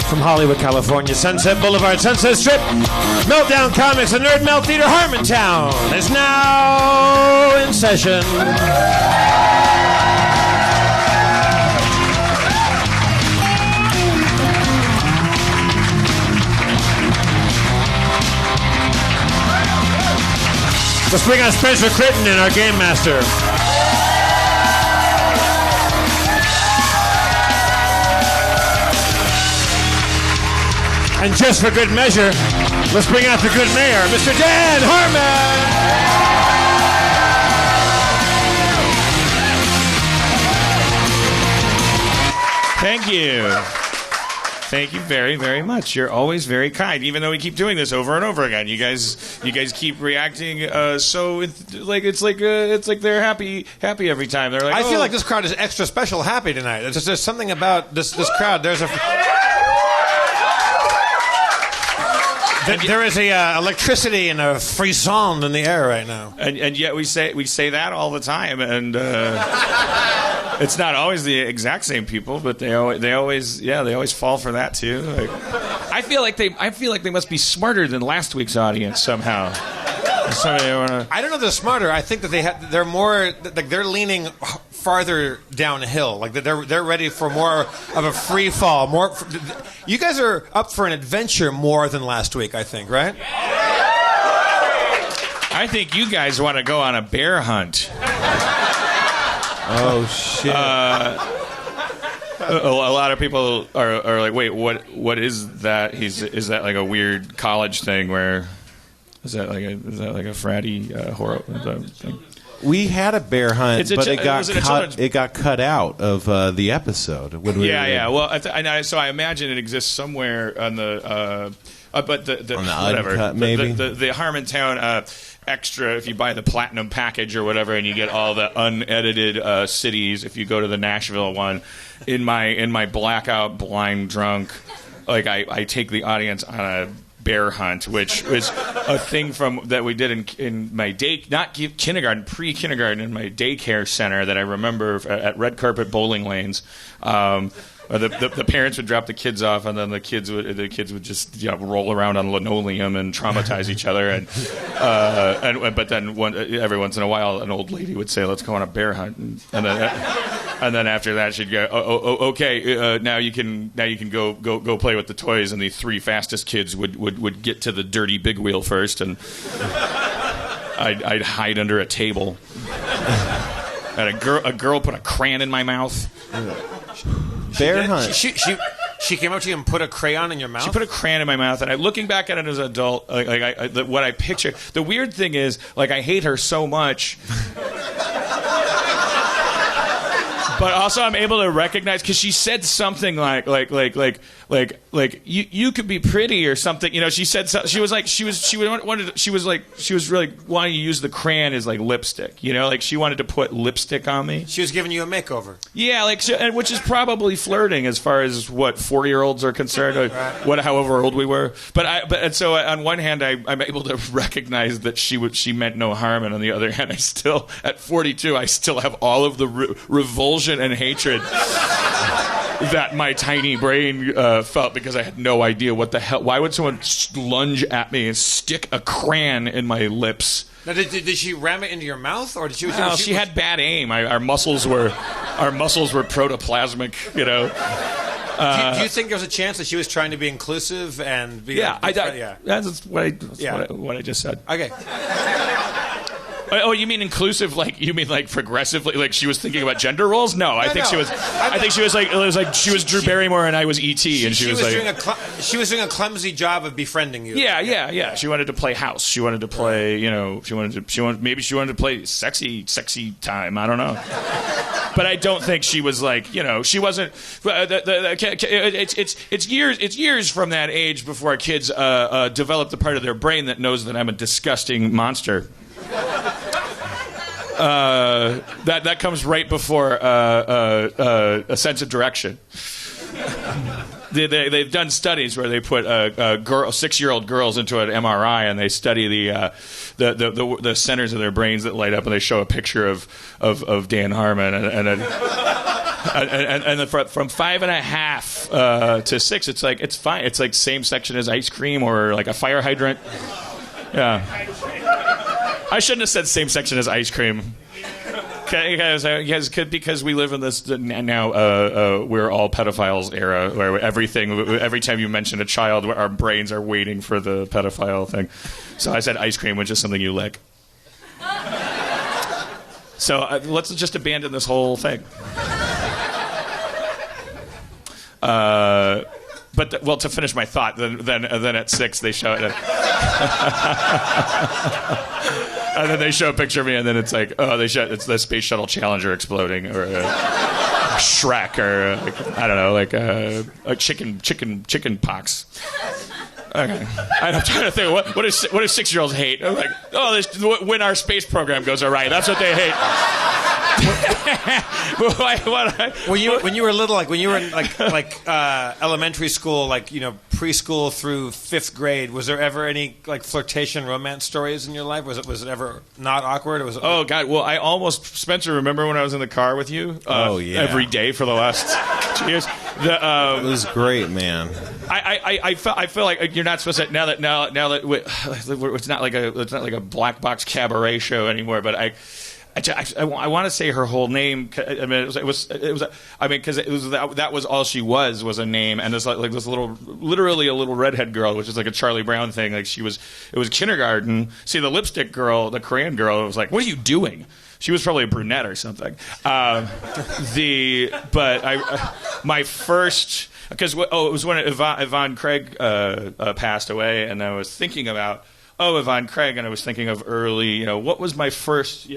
From Hollywood, California, Sunset Boulevard, Sunset Strip, Meltdown Comics and Nerd Melt Theater, Harmontown is now in session. Let's bring on Spencer Crittenden, our game master. And just for good measure, let's bring out the good mayor, Mr. Dan Harmon. Thank you. Thank you very, very much. You're always very kind, even though we keep doing this over and over again. You guys keep reacting it's like they're happy every time. They're like, I feel like this crowd is extra special happy tonight. There's something about this crowd. There is a electricity and a frisson in the air right now. And yet we say that all the time, and it's not always the exact same people, but they always fall for that too. Like, I feel like they must be smarter than last week's audience somehow. I don't know if they're smarter. I think that they're more like they're leaning farther downhill. Like they're ready for more of a free fall. You guys are up for an adventure more than last week, I think, right? I think you guys want to go on a bear hunt. Oh shit. A lot of people are like, wait, what is that? Is that like a weird college thing where? Is that like a fratty horror thing? We had a bear hunt, but it got cut out of the episode. Well, so I imagine it exists somewhere on the but the whatever uncut, maybe the Harmontown extra. If you buy the platinum package or whatever, and you get all the unedited cities. If you go to the Nashville one, in my blackout blind drunk, like I take the audience on a bear hunt, which was a thing that we did in my kindergarten, pre-kindergarten, in my daycare center that I remember at red carpet bowling lanes. The parents would drop the kids off, and then the kids would just roll around on linoleum and traumatize each other. But then every once in a while, an old lady would say, "Let's go on a bear hunt," and then after that, she'd go, "Okay, now you can go play with the toys." And the three fastest kids would get to the dirty big wheel first, and I'd hide under a table. And a girl put a crayon in my mouth. Bear hunt. She came up to you and put a crayon in your mouth? She put a crayon in my mouth, and looking back at it as an adult, what I picture. The weird thing is, I hate her so much. But also, I'm able to recognize, because she said something like you could be pretty or something. She said she was really wanting to use the crayon as lipstick. She wanted to put lipstick on me. She was giving you a makeover. Yeah, which is probably flirting as far as what 4-year-olds are concerned, right. However old we were. But so on one hand, I'm able to recognize that she meant no harm, and on the other hand, at 42, I still have all of the revulsion and hatred that my tiny brain felt, because I had no idea what the hell. Why would someone lunge at me and stick a crayon in my lips? Now, did she ram it into your mouth, or did she? No, she had bad aim. Our muscles were protoplasmic. Do you think there was a chance that she was trying to be inclusive and be? That's what I just said. Okay. Oh, you mean inclusive? You mean progressively? She was thinking about gender roles? No, I think she was. I think she was it was she was Drew Barrymore and I was E.T. and she was she was doing a clumsy job of befriending you. Yeah. She wanted to play house. She wanted to play. Maybe she wanted to play sexy time. I don't know. But I don't think she was she wasn't. It's years from that age before kids develop the part of their brain that knows that I'm a disgusting monster. That comes right before a sense of direction. they've done studies where they put 6-year-old girls into an MRI and they study the centers of their brains that light up, and they show a picture of Dan Harmon and from 5.5 to 6, it's fine. It's like same section as ice cream or like a fire hydrant. Yeah, I shouldn't have said same section as ice cream. Because we live in this now we're all pedophiles era where every time you mention a child, our brains are waiting for the pedophile thing. So I said ice cream, which is something you lick. So let's just abandon this whole thing. But to finish my thought, then at 6 they show it. And then they show a picture of me, and then it's like, it's the Space Shuttle Challenger exploding, or Shrek, or I don't know, like a chicken pox. Okay, I'm trying to think what do 6-year-olds hate? I'm like, when our space program goes awry, that's what they hate. When you were little, like when you were in elementary school, preschool through 5th grade, was there ever any flirtation, romance stories in your life? Was it ever not awkward? Or was it? Oh God! Well, I almost, Spencer. Remember when I was in the car with you? Every day for the last 2 years. It was great, man. I feel like you're not supposed to now that it's not like a black box cabaret show anymore. But I want to say her whole name. I mean, because that was all she was a name, and there's like this literally a little redhead girl, which is like a Charlie Brown thing. Like it was kindergarten. See, the lipstick girl, the Korean girl, was like, "What are you doing?" She was probably a brunette or something. My first, because it was when Yvonne Craig passed away, and I was thinking about Yvonne Craig, and I was thinking of early, what was my first,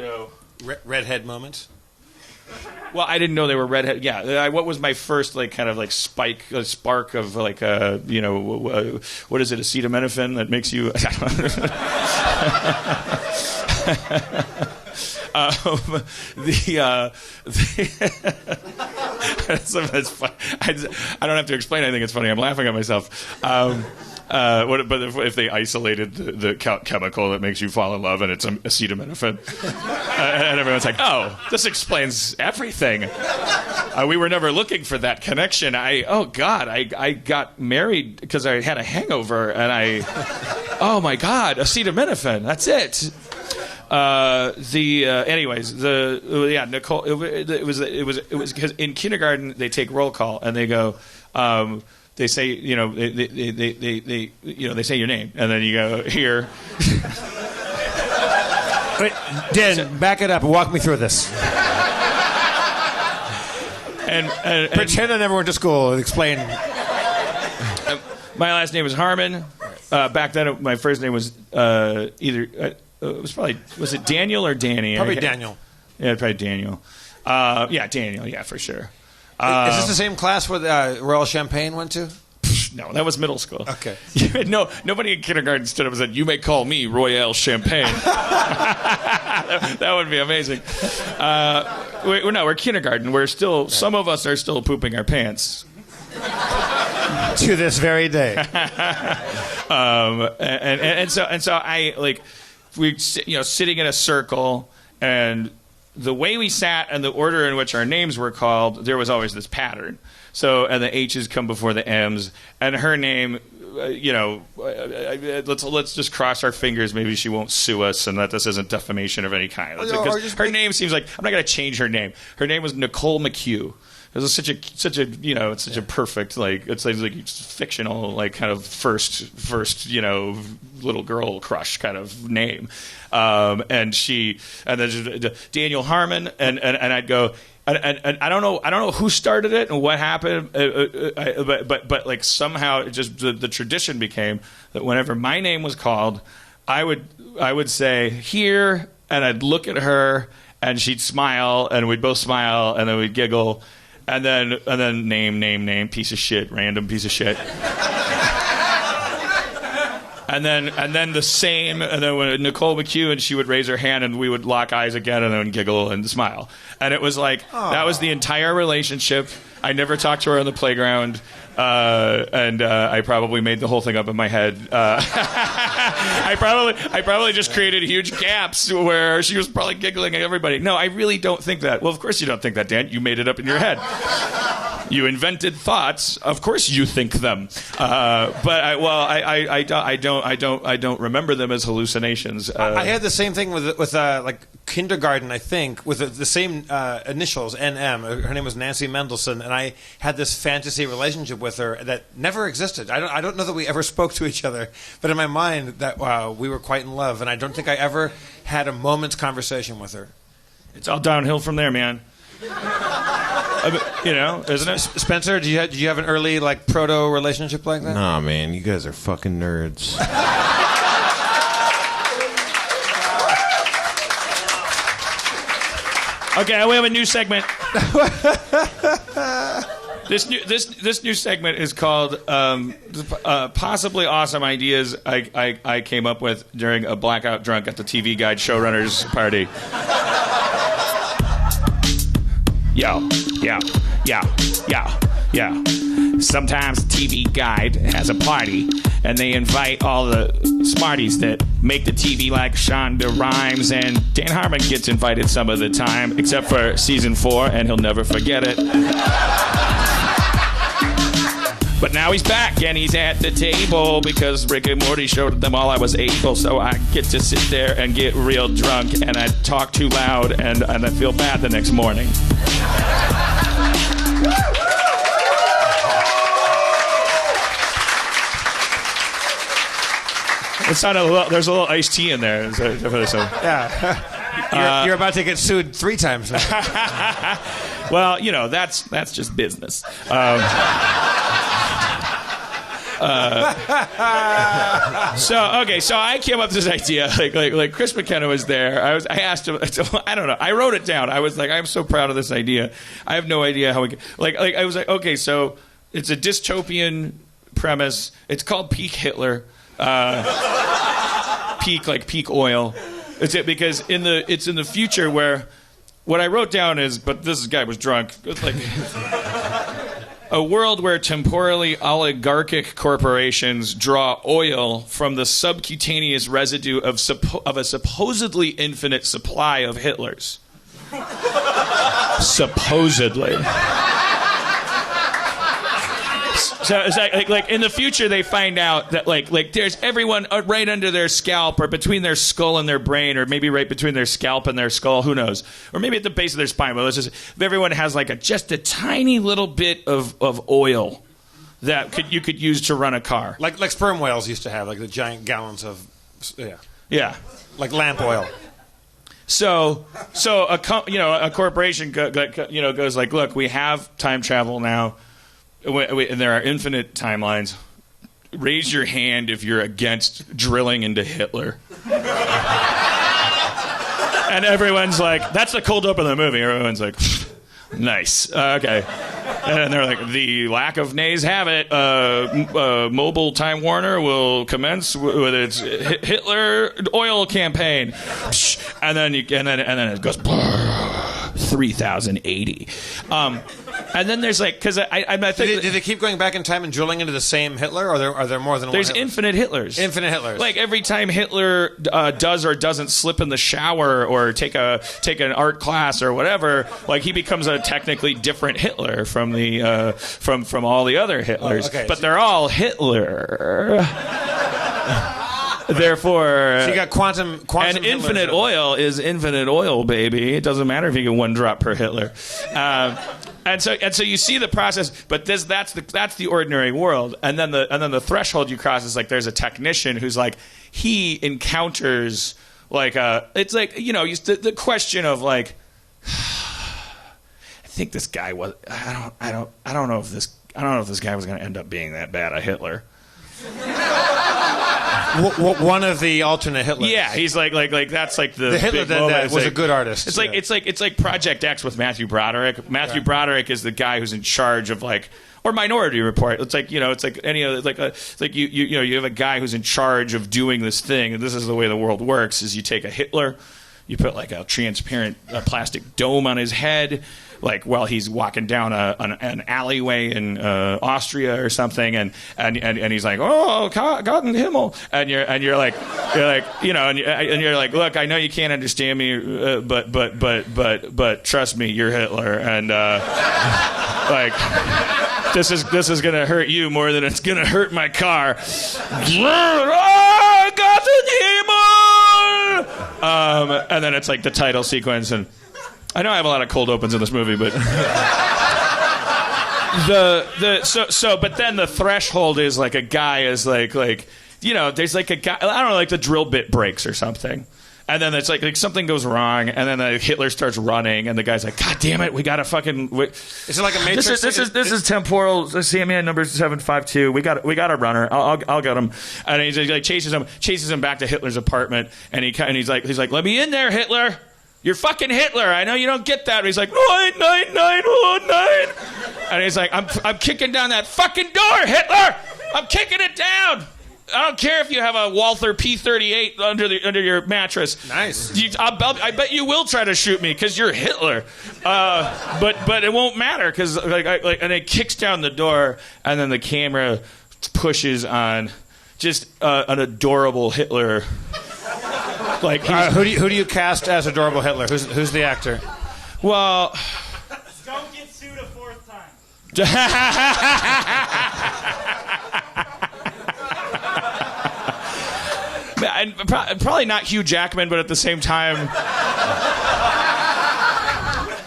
redhead moment? Well, I didn't know they were redhead. Yeah, what was my first spark of what is it, acetaminophen that makes you? It's fun. I don't have to explain anything. It's funny. I'm laughing at myself. But if they isolated the chemical that makes you fall in love, and it's acetaminophen, and everyone's like, "Oh, this explains everything." We were never looking for that connection. I got married because I had a hangover, and oh my God, acetaminophen. That's it. Nicole. It was because in kindergarten they take roll call and they go. They say, they say your name, and then you go here. Wait, Dan, back it up and walk me through this. And pretend I never went to school and explain. My last name was Harmon. Back then, my first name was was it Daniel or Danny? Probably Daniel. Yeah, probably Daniel. Daniel. Yeah, for sure. Is this the same class where Royal Champagne went to? No, that was middle school. Okay. No, nobody in kindergarten stood up and said, "You may call me Royale Champagne." That would be amazing. We're kindergarten. We're still. Some of us are still pooping our pants. To this very day. And so I we sitting in a circle, and the way we sat and the order in which our names were called, there was always this pattern. So, and the H's come before the M's, and her name, let's just cross our fingers. Maybe she won't sue us, and that this isn't defamation of any kind. Her name seems like I'm not going to change her name. Her name was Nicole McHugh. It was such a perfect it's like fictional kind of first little girl crush kind of name, and then Daniel Harmon and I'd go and I don't know who started it and what happened, but somehow it just the tradition became that whenever my name was called, I would say here, and I'd look at her and she'd smile and we'd both smile and then we'd giggle. And then name, piece of shit, random piece of shit. And then the same, and then when Nicole McHugh, and she would raise her hand, and we would lock eyes again, and then giggle and smile. And it was like, that was the entire relationship. I never talked to her on the playground. And I probably made the whole thing up in my head. I probably just created huge gaps where she was probably giggling at everybody. No, I really don't think that. Well, of course you don't think that, Dan. You made it up in your head. You invented thoughts. Of course you think them. But I don't remember them as hallucinations. I had the same thing with like kindergarten, I think, with the same initials, NM. Her name was Nancy Mendelsohn, and I had this fantasy relationship with her that never existed. I don't know that we ever spoke to each other, but in my mind that we were quite in love, and I don't think I ever had a moment's conversation with her. It's all downhill from there, man. Isn't it? Spencer, did you have an early like proto relationship like that? Nah, man, you guys are fucking nerds. Okay, we have a new segment. This new segment is called Possibly Awesome Ideas I Came Up With During a Blackout Drunk at the TV Guide Showrunners Party. Yo. Sometimes TV Guide has a party, and they invite all the smarties that make the TV, like Shonda Rhimes, and Dan Harmon gets invited some of the time, except for season 4, and he'll never forget it. But now he's back, and he's at the table because Rick and Morty showed them all I was able, so I get to sit there and get real drunk, and I talk too loud, and I feel bad the next morning. It's not there's a little iced tea in there. Yeah. You're about to get sued 3 times now. Well, that's just business. So I came up with this idea. Like Chris McKenna was there. I asked him. I don't know. I wrote it down. I was like, I'm so proud of this idea. I have no idea how we can. I was like, okay, so it's a dystopian premise. It's called Peak Hitler. Peak oil. It's it because it's in the future where what I wrote down is, but this guy was drunk. It's like a world where temporally oligarchic corporations draw oil from the subcutaneous residue of a supposedly infinite supply of Hitlers. Supposedly. So it's like in the future they find out that like there's everyone right under their scalp or between their skull and their brain, or maybe right between their scalp and their skull, who knows, or maybe at the base of their spine. But if everyone has like just a tiny little bit of oil that you could use to run a car, like sperm whales used to have, like the giant gallons of yeah, like lamp oil. So a corporation goes like, look, we have time travel now. And there are infinite timelines. Raise your hand if you're against drilling into Hitler. And everyone's like, that's the cold open of the movie. Everyone's like, nice. Okay. And they're like, the lack of nays have it. Mobile Time Warner will commence with its Hitler oil campaign. And then it goes 3080. And then there's like, because I think did they keep going back in time and drilling into the same Hitler, or are there more than one? There's infinite Hitlers. Infinite Hitlers. Like every time Hitler does or doesn't slip in the shower or take an art class or whatever, like he becomes a technically different Hitler from the from all the other Hitlers. Oh, okay. But they're all Hitler. Therefore, so you got quantum and infinite oil is infinite oil, baby. It doesn't matter if you get 1 drop per Hitler. And so you see the process, but that's the ordinary world. And then the threshold you cross is like there's a technician who's like, he encounters like it's like the question of like, I think this guy was I don't know if this guy was going to end up being that bad a Hitler. one of the alternate Hitlers. Yeah, he's like that's like the Hitler that was a good artist. It's like Project X with Matthew Broderick. Matthew Broderick is the guy who's in charge of or Minority Report. It's like it's like any other you have a guy who's in charge of doing this thing, and this is the way the world works: is you take a Hitler, you put like a transparent plastic dome on his head, like while he's walking down an alleyway in Austria or something, and he's like, oh, Gott in Himmel, and you're like, look, I know you can't understand me, but trust me, you're Hitler, and this is gonna hurt you more than it's gonna hurt my car. Gott in Himmel, and then it's like the title sequence, and I know I have a lot of cold opens in this movie, but but then the threshold is like a guy is like there's like a guy, I don't know, like the drill bit breaks or something. And then it's like something goes wrong, and then Hitler starts running, and the guy's like, God damn it, we gotta fucking Is it like a Matrix? This is temporal CME number 752. We got a runner. I'll get him. And he like chases him back to Hitler's apartment, and he's like, let me in there, Hitler. You're fucking Hitler. I know you don't get that. And he's like, 99919. And he's like, I'm kicking down that fucking door, Hitler. I'm kicking it down. I don't care if you have a Walther P38 under your mattress. Nice. I bet you will try to shoot me because you're Hitler. But it won't matter because and it kicks down the door, and then the camera pushes on just an adorable Hitler. Who do you cast as adorable Hitler? Who's the actor? Well, don't get sued a fourth time. Probably not Hugh Jackman, but at the same time,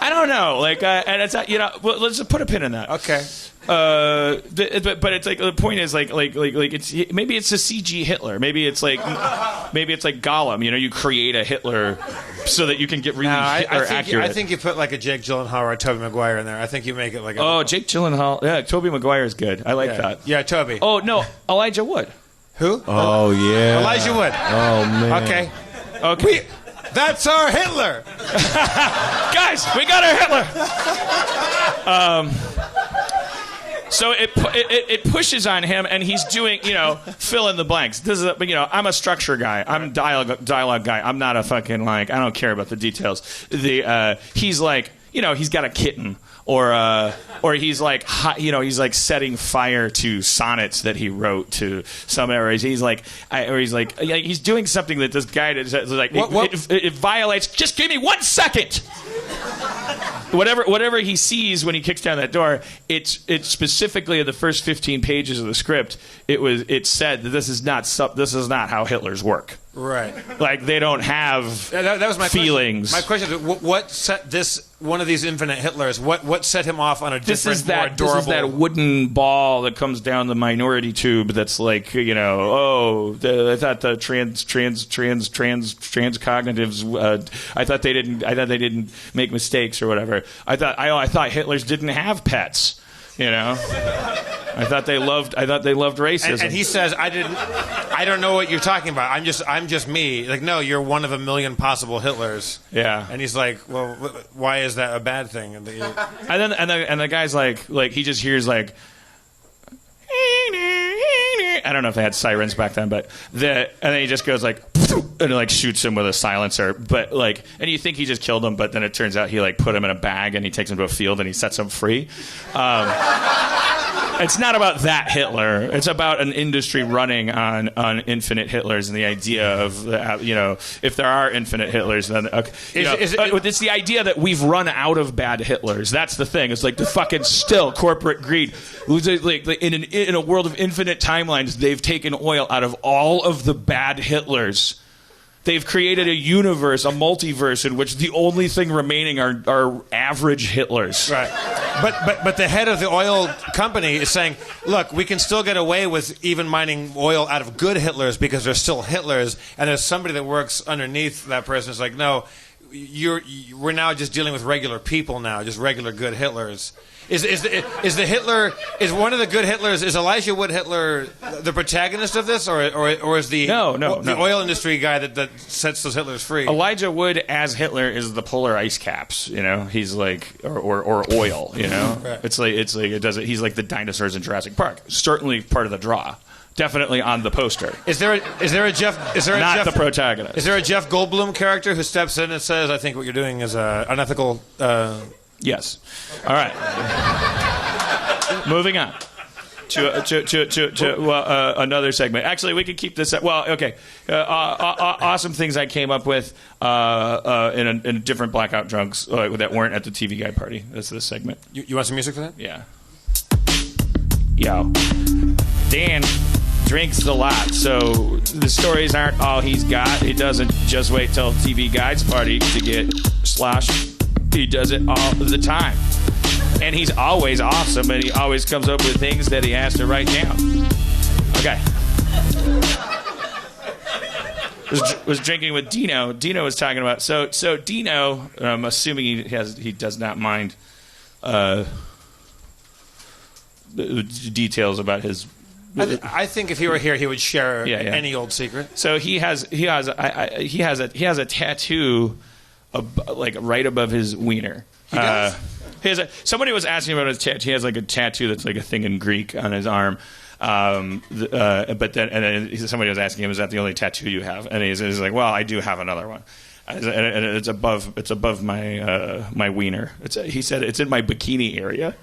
I don't know. And it's well, let's just put a pin in that. Okay. But it's like the point is like it's maybe it's a CG Hitler. Maybe it's like Gollum. You create a Hitler so that you can get really accurate. I think you put like a Jake Gyllenhaal or a Tobey Maguire in there. I think you make it like Jake Gyllenhaal. Yeah, Tobey Maguire is good. I like that. Yeah, Tobey. Oh no, Elijah Wood. Who? Oh yeah, Elijah Wood. Oh man. Okay. That's our Hitler. Guys, we got our Hitler. So it pushes on him, and he's doing, fill in the blanks. This is, I'm a structure guy. I'm a dialogue guy. I'm not a fucking I don't care about the details. He's like, he's got a kitten, or he's like, he's like setting fire to sonnets that he wrote to some areas. He's doing something that this guy is like. It violates. Just give me 1 second. Whatever he sees when he kicks down that door, it's specifically in the first 15 pages of the script. It said that this is not how Hitlers work. Right. Like they don't have that was my feelings. Question. My question is, what set one of these infinite Hitlers? What set him off on a different, more adorable? This is that wooden ball that comes down the minority tube. That's like I thought the transcognitives. I thought they didn't make mistakes or whatever. I thought Hitlers didn't have pets. I thought they loved racism. And he says, I don't know what you're talking about. I'm just me. Like, no, you're one of a million possible Hitlers. Yeah. And he's like, well, why is that a bad thing? And the guy's like he just hears like, I don't know if they had sirens back then, but and then he just goes like, and like shoots him with a silencer. But and you think he just killed him, but then it turns out he put him in a bag and he takes him to a field and he sets him free. It's not about that Hitler. It's about an industry running on infinite Hitlers and the idea of if there are infinite Hitlers, then it's the idea that we've run out of bad Hitlers. That's the thing. It's like the fucking still corporate greed. In a world of infinite timelines, they've taken oil out of all of the bad Hitlers. They've created a universe, a multiverse, in which the only thing remaining are average Hitlers. Right. But the head of the oil company is saying, look, we can still get away with even mining oil out of good Hitlers because they're still Hitlers, and there's somebody that works underneath that person who's like, no, we're now just dealing with regular people now, just regular good Hitlers. Is the Hitler, is one of the good Hitlers, is Elijah Wood Hitler the protagonist of this, or is the oil industry guy that sets those Hitlers free? Elijah Wood as Hitler is the polar ice caps, he's like or oil, Right. it's like it does it. He's like the dinosaurs in Jurassic Park. Certainly part of the draw. Definitely on the poster. Is there a Jeff? Is there a not Jeff, the protagonist? Is there a Jeff Goldblum character who steps in and says, "I think what you're doing is unethical"? Yes. All right. Moving on to another segment. Actually, we could keep this. Well, okay. Awesome things I came up with in different blackout drunks that weren't at the TV Guide party. That's this segment. You want some music for that? Yeah. Yo, Dan drinks a lot, so the stories aren't all he's got. He doesn't just wait till TV Guide's party to get sloshed. He does it all the time. And he's always awesome, and he always comes up with things that he has to write down. Okay. Was drinking with Dino. Dino was talking about... So Dino, I'm assuming he does not mind the details about his... I think if he were here, he would share any old secret. So he has a tattoo... like right above his wiener. He does? Somebody was asking about his tattoo. He has like a tattoo that's like a thing in Greek on his arm. But then somebody was asking him, "Is that the only tattoo you have?" And he's like, "Well, I do have another one, and it's above my wiener." He said it's in my bikini area.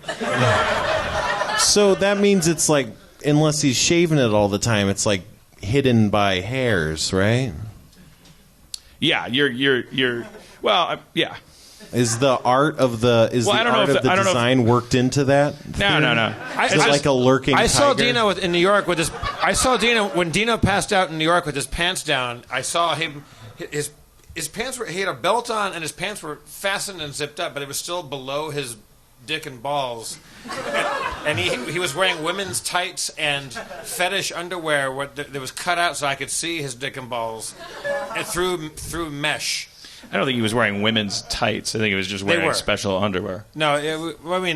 So that means it's like, unless he's shaving it all the time, it's like hidden by hairs, right? Yeah, you're. Well, yeah. Is the art of the design worked into that? No. Is it like a lurking tiger? I saw Dino in New York with his. I saw Dino when Dino passed out in New York with his pants down. I saw him. His pants were. He had a belt on and his pants were fastened and zipped up, but it was still below his dick and balls. And he was wearing women's tights and fetish underwear that was cut out so I could see his dick and balls, and through mesh. I don't think he was wearing women's tights. I think he was just wearing special underwear. No, it was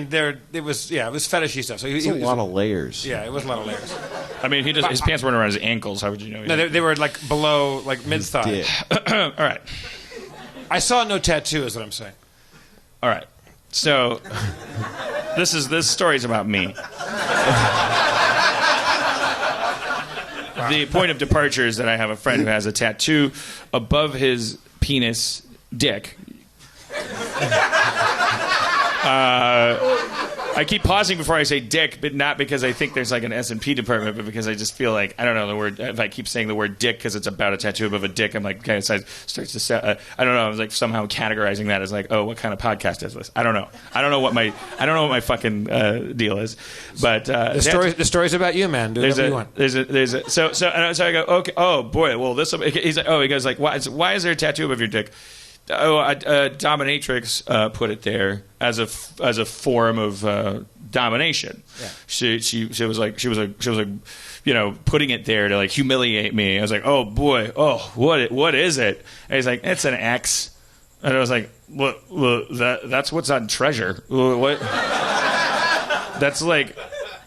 fetishy stuff. So it's a lot of layers. Yeah, it was a lot of layers. I mean, his pants weren't around his ankles. How would you know? No, they were like below, like mid-thigh. All right. I saw no tattoo, is what I'm saying. All right. So this story's about me. The point of departure is that I have a friend who has a tattoo above his penis dick. I keep pausing before I say dick, but not because I think there's like an S&P department, but because I just feel like, I don't know the word, if I keep saying the word dick because it's about a tattoo above a dick, I'm like, okay, it starts to sound, I don't know, I was like somehow categorizing that as like, oh, what kind of podcast is this? I don't know. I don't know what my fucking deal is. But the story's about you, man. Do whatever you want. So I go, okay, oh boy, well this, he's like, oh, he goes like, why is there a tattoo above your dick? Oh, dominatrix put it there as a form of domination. Yeah. She was like putting it there to like humiliate me. I was like, oh boy, what is it? And he's like, it's an X. And I was like, well that's what's on Treasure. What? That's like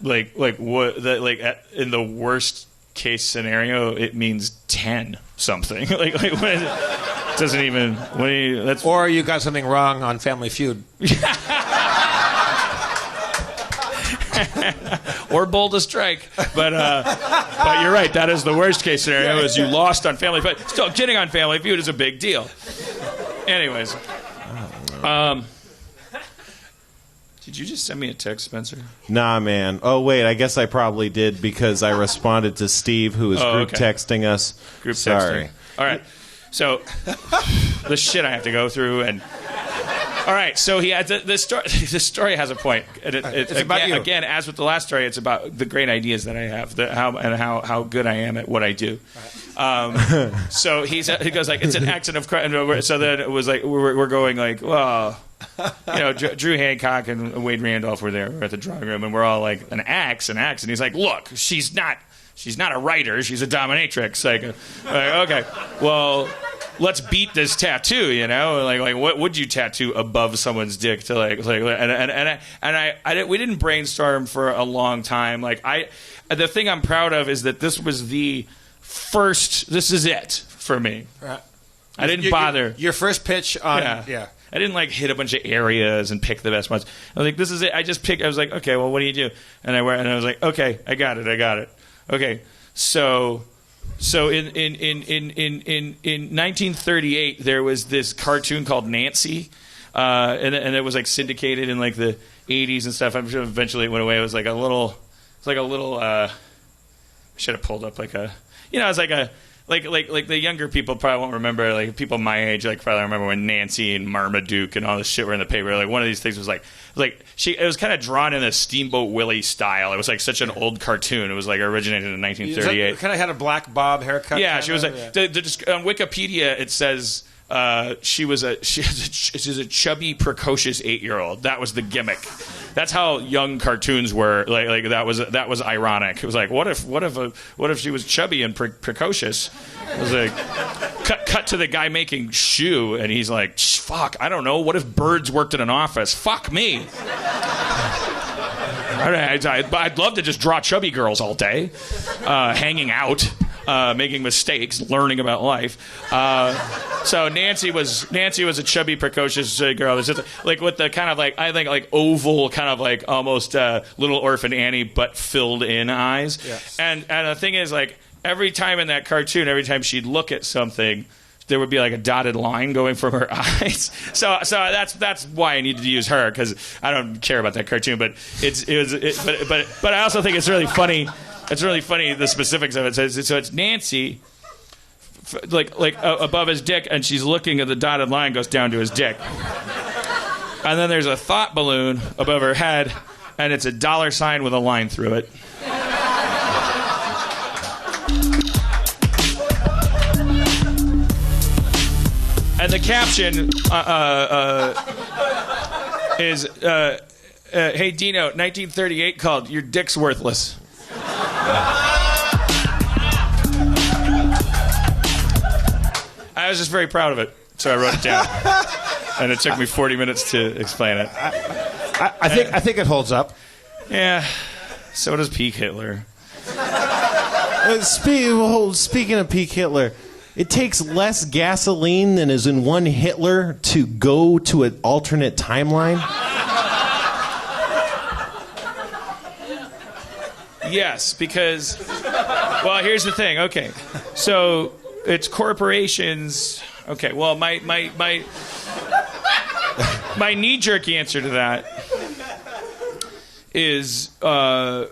what? That like in the worst case scenario, it means 10 something. like when it doesn't even. Or you got something wrong on Family Feud. Or Bold to Strike. But you're right. That is the worst case scenario. Is you lost on Family Feud. Still, getting on Family Feud is a big deal. Anyways, did you just send me a text, Spencer? Nah, man. Oh, wait. I guess I probably did because I responded to Steve, who was texting us. Sorry. Texting. All right. So, the shit I have to go through, and all right. So he had this story. This story has a point. It's about you. Again, as with the last story, it's about the great ideas that I have, how good I am at what I do. So he goes like, it's an accident of. So then it was like we're going like, well, Drew Hancock and Wade Randolph were there. We're at the drawing room, and we're all like, an axe. And he's like, look, she's not a writer. She's a dominatrix. Like okay, well, let's beat this tattoo, you know? Like what would you tattoo above someone's dick to we didn't brainstorm for a long time. Like the thing I'm proud of is that this was the first. This is it for me. Right. I didn't bother. Your first pitch on yeah. I didn't like hit a bunch of areas and pick the best ones. I was like, this is it. I just picked. I was like, okay, well, what do you do? And I was like, okay, I got it. Okay, so in 1938 there was this cartoon called Nancy, and it was like syndicated in like the 80s and stuff. I'm sure eventually it went away. It was like a little. I should have pulled up like a. You know, it's like a. Like the younger people probably won't remember. Like people my age, like probably remember when Nancy and Marmaduke and all this shit were in the paper. Like one of these things was it was kind of drawn in a Steamboat Willie style. It was like such an old cartoon. It was like originated in 1938. Kind of had a black bob haircut. Yeah, she was like just on Wikipedia. It says she's a chubby, precocious 8-year-old. That was the gimmick. That's how young cartoons were. Like that was ironic. It was like, what if she was chubby and precocious? It was like cut to the guy making shoe, and he's like, fuck, I don't know. What if birds worked in an office? Fuck me. I'd love to just draw chubby girls all day, hanging out. Making mistakes, learning about life. So Nancy was a chubby, precocious girl. There's just like with the kind of like I think like oval, kind of like almost Little Orphan Annie, but filled in eyes. Yes. And the thing is, like every time in that cartoon, every time she'd look at something, there would be like a dotted line going from her eyes. So that's why I needed to use her, because I don't care about that cartoon, but but I also think it's really funny. It's really funny, the specifics of it. So it's Nancy, like above his dick, and she's looking at the dotted line goes down to his dick. And then there's a thought balloon above her head, and it's a $sign with a line through it. And the caption is, hey, Dino, 1938 called Your Dick's Worthless. I was just very proud of it, so I wrote it down, and it took me 40 minutes to explain it. I think it holds up. Yeah, so does Peak Hitler. Speaking of Peak Hitler, it takes less gasoline than is in one Hitler to go to an alternate timeline. Yes, because, well, here's the thing. Okay, so it's corporations. Okay, well, my knee-jerk answer to that is, have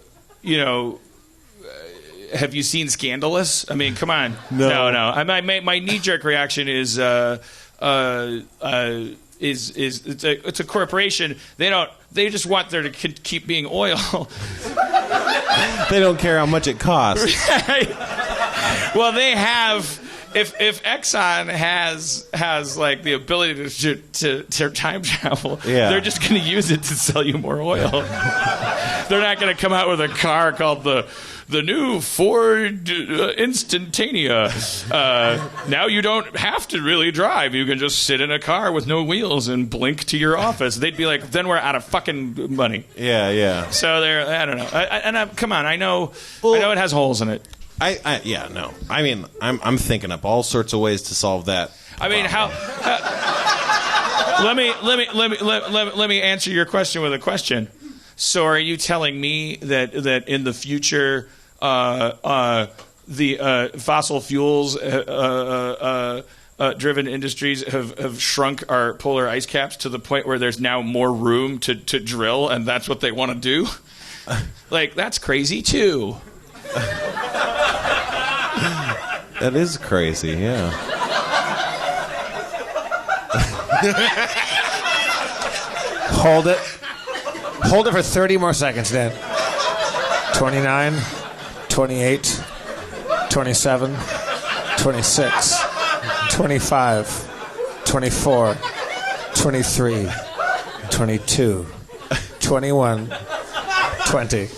you seen Scandalous? I mean, come on. No. My knee-jerk reaction is it's a corporation. They just want there to keep being oil. They don't care how much it costs. Right. Well, they have. If Exxon has like the ability to time travel, they're just going to use it to sell you more oil. They're not going to come out with a car called the new Ford Instantania. Now you don't have to really drive. You can just sit in a car with no wheels and blink to your office. They'd be like, then we're out of fucking money. Yeah. So I don't know. Come on, I know it has holes in it. No. I mean, I'm thinking up all sorts of ways to solve that. I mean, let me answer your question with a question. So, are you telling me that in the future, the fossil fuels driven industries have shrunk our polar ice caps to the point where there's now more room to drill, and that's what they want to do? Like, that's crazy too. That is crazy, yeah. Hold it. Hold it for 30 more seconds, Dan. 29, 28, 27, 26, 25, 24, 23, 22, 21, 20,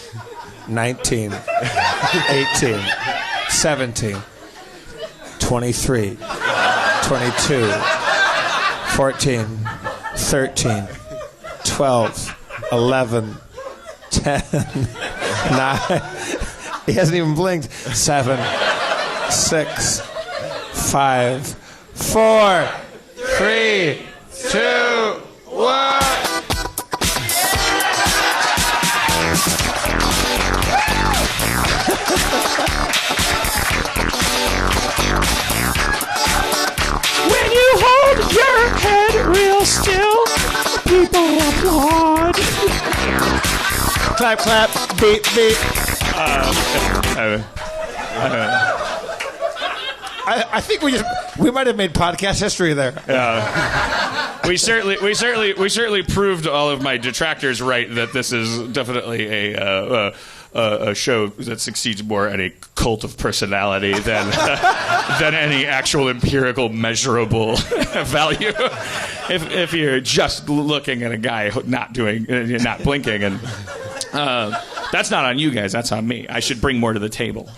19, 18, 17, 23, 22, 14, 13, 12, 11, 10, 9. He hasn't even blinked. 7, 6, 5, 4, 3, 2, 1. When you hold your head real still, people applaud. Clap, clap, beat, beat. I think we might have made podcast history there. We certainly proved all of my detractors right that this is definitely a show that succeeds more at a cult of personality than than any actual empirical measurable value. If you're just looking at a guy not blinking, and that's not on you guys, that's on me. I should bring more to the table.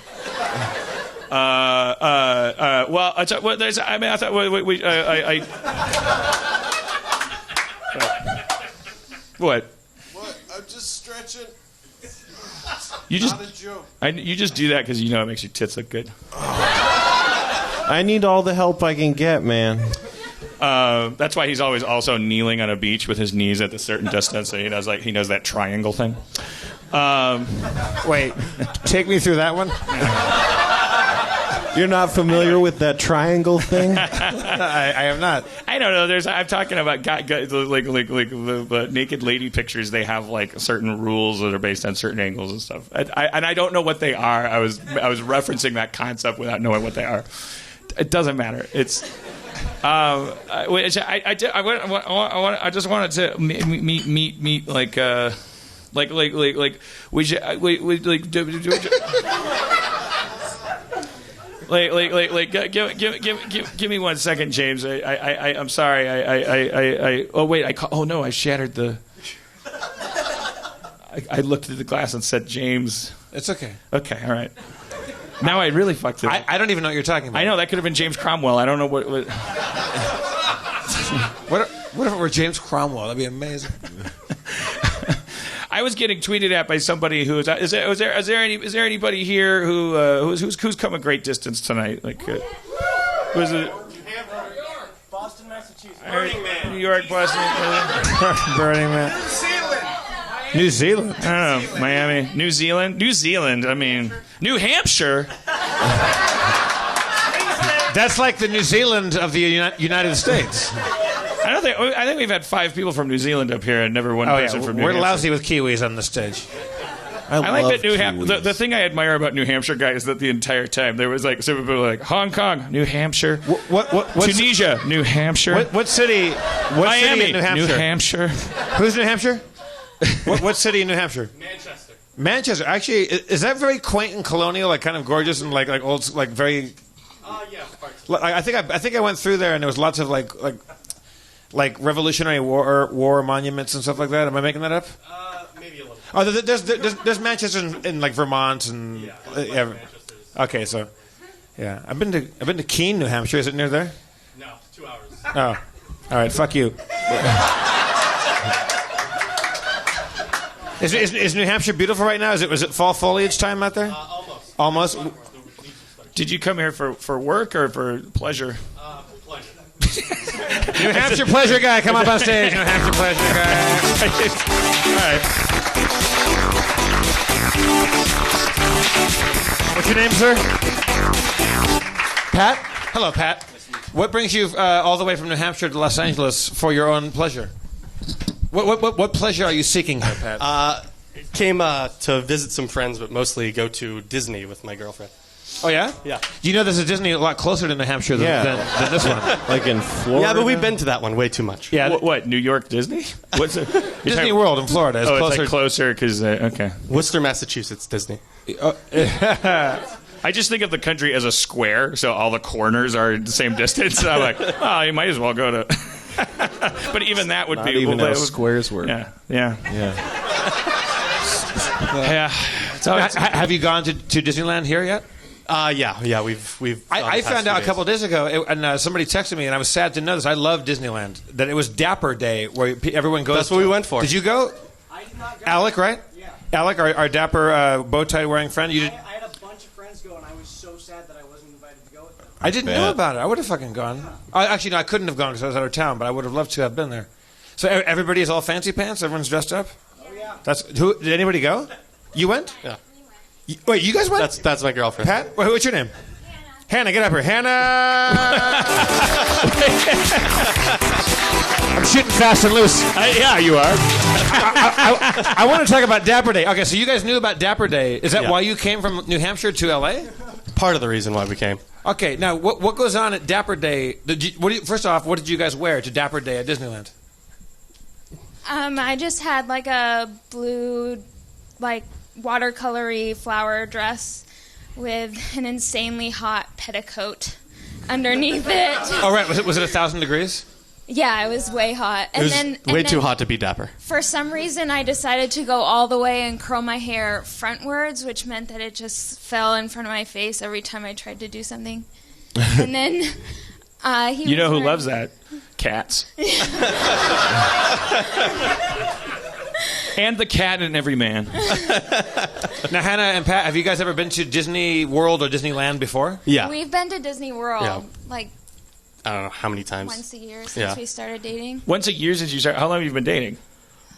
Well, I thought what? What? I'm just stretching. You just, not a joke. You just do that because you know it makes your tits look good. I need all the help I can get, man. That's why he's always also kneeling on a beach with his knees at a certain distance, so he knows that triangle thing. Wait, take me through that one. You're not familiar with that triangle thing? I am not. I don't know. I'm talking about guys, like the naked lady pictures. They have like certain rules that are based on certain angles and stuff. And I don't know what they are. I was referencing that concept without knowing what they are. It doesn't matter. It's. I just wanted to meet like we should give me 1 second, James. I'm sorry. I shattered the. I looked at the glass and said, James. It's okay. Okay, all right. Now I really fucked it up. I don't even know what you're talking about. I know, that could have been James Cromwell. I don't know what... What if it were James Cromwell? That'd be amazing. I was getting tweeted at by somebody who is there anybody here who's come a great distance tonight? Like, was it Boston, Massachusetts. Burning Man? New York, Boston, Burning Man. New Zealand. I don't know, Miami, New Zealand. I mean, New Hampshire. That's like the New Zealand of the United States. I think we've had 5 people from New Zealand up here and never one person from New Hampshire. We're lousy with Kiwis on the stage. I like that New Hampshire. The thing I admire about New Hampshire guys is that the entire time there was like some people were like Hong Kong, New Hampshire, Tunisia, New Hampshire. What city? Miami, city in New Hampshire? New Hampshire. Who's New Hampshire? What city in New Hampshire? Manchester. Manchester. Actually, is that very quaint and colonial, like kind of gorgeous and like old, like very? Yeah. Parts. I think I went through there and there was lots of like Revolutionary War monuments and stuff like that. Am I making that up? Maybe a little. Oh, there's Manchester in like Vermont and Yeah. Okay, so yeah, I've been to Keene, New Hampshire. Is it near there? No, 2 hours. Oh, all right. Fuck you. Is New Hampshire beautiful right now? Was it fall foliage time out there? Almost. Almost. Did you come here for work or for pleasure? Pleasure. New Hampshire pleasure guy, come up on stage. New Hampshire pleasure guy. All right. What's your name, sir? Pat? Hello, Pat. What brings you all the way from New Hampshire to Los Angeles for your own pleasure? What pleasure are you seeking here, Pat? Came to visit some friends, but mostly go to Disney with my girlfriend. Oh, yeah? Yeah. Do you know there's a Disney a lot closer to New Hampshire than this one? Like in Florida? Yeah, but we've been to that one way too much. Yeah. What? New York Disney? What's it? Disney World in Florida is closer. It's like closer because okay. Worcester, Massachusetts, Disney. I just think of the country as a square, so all the corners are the same distance. So I'm like, oh, you might as well go to. But even that would Not be even how squares work. Yeah. Yeah. So Have you gone to Disneyland here yet? Yeah. We've. I found out a couple of days ago, and somebody texted me, and I was sad to know this. I love Disneyland. That it was Dapper Day, where everyone goes. That's what we went for. Did you go? I did not go. Alec, right? Yeah. Alec, our dapper bow tie wearing friend. I had a bunch of friends go, and I was so sad that I wasn't invited to go with them. I didn't know about it. I would have fucking gone. Actually, no, I couldn't have gone because I was out of town, but I would have loved to have been there. So everybody is all fancy pants? Everyone's dressed up? Oh, yeah. Did anybody go? You went? Yeah. Wait, you guys went? That's my girlfriend. Pat? Wait, what's your name? Hannah, get up here. Hannah! I'm shooting fast and loose. Yeah, you are. I want to talk about Dapper Day. Okay, so you guys knew about Dapper Day. Is that why you came from New Hampshire to L.A.? Part of the reason why we came. Okay, now what goes on at Dapper Day? First off, what did you guys wear to Dapper Day at Disneyland? I just had like a blue, like watercolory flower dress with an insanely hot petticoat underneath it. Oh right, was it 1,000 degrees? Yeah, it was way hot. It was way too hot to be dapper. For some reason, I decided to go all the way and curl my hair frontwards, which meant that it just fell in front of my face every time I tried to do something. And then you know who loves that? Cats. And the cat in every man. Now, Hannah and Pat, have you guys ever been to Disney World or Disneyland before? Yeah. We've been to Disney World like I don't know how many times. once a year since we started dating. Once a year since you started. How long have you been dating?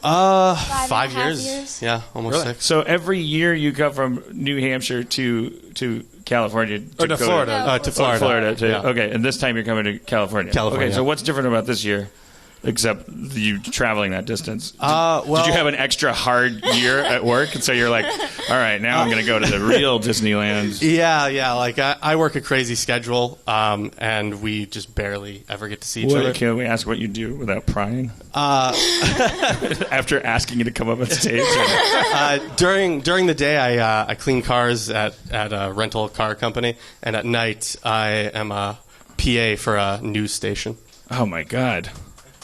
5 years. Yeah, almost 6. So every year you come from New Hampshire to California. Or to Florida. To Florida. Florida. Yeah. Okay, and this time you're coming to California. California. Okay, so what's different about this year? Except you traveling that distance. Did you have an extra hard year at work? And so you're like, all right, now I'm going to go to the real Disneyland. Yeah. Like, I work a crazy schedule, and we just barely ever get to see each other. Can we ask what you do without prying? After asking you to come up on stage? During the day, I clean cars at a rental car company, and at night, I am a PA for a news station. Oh, my God.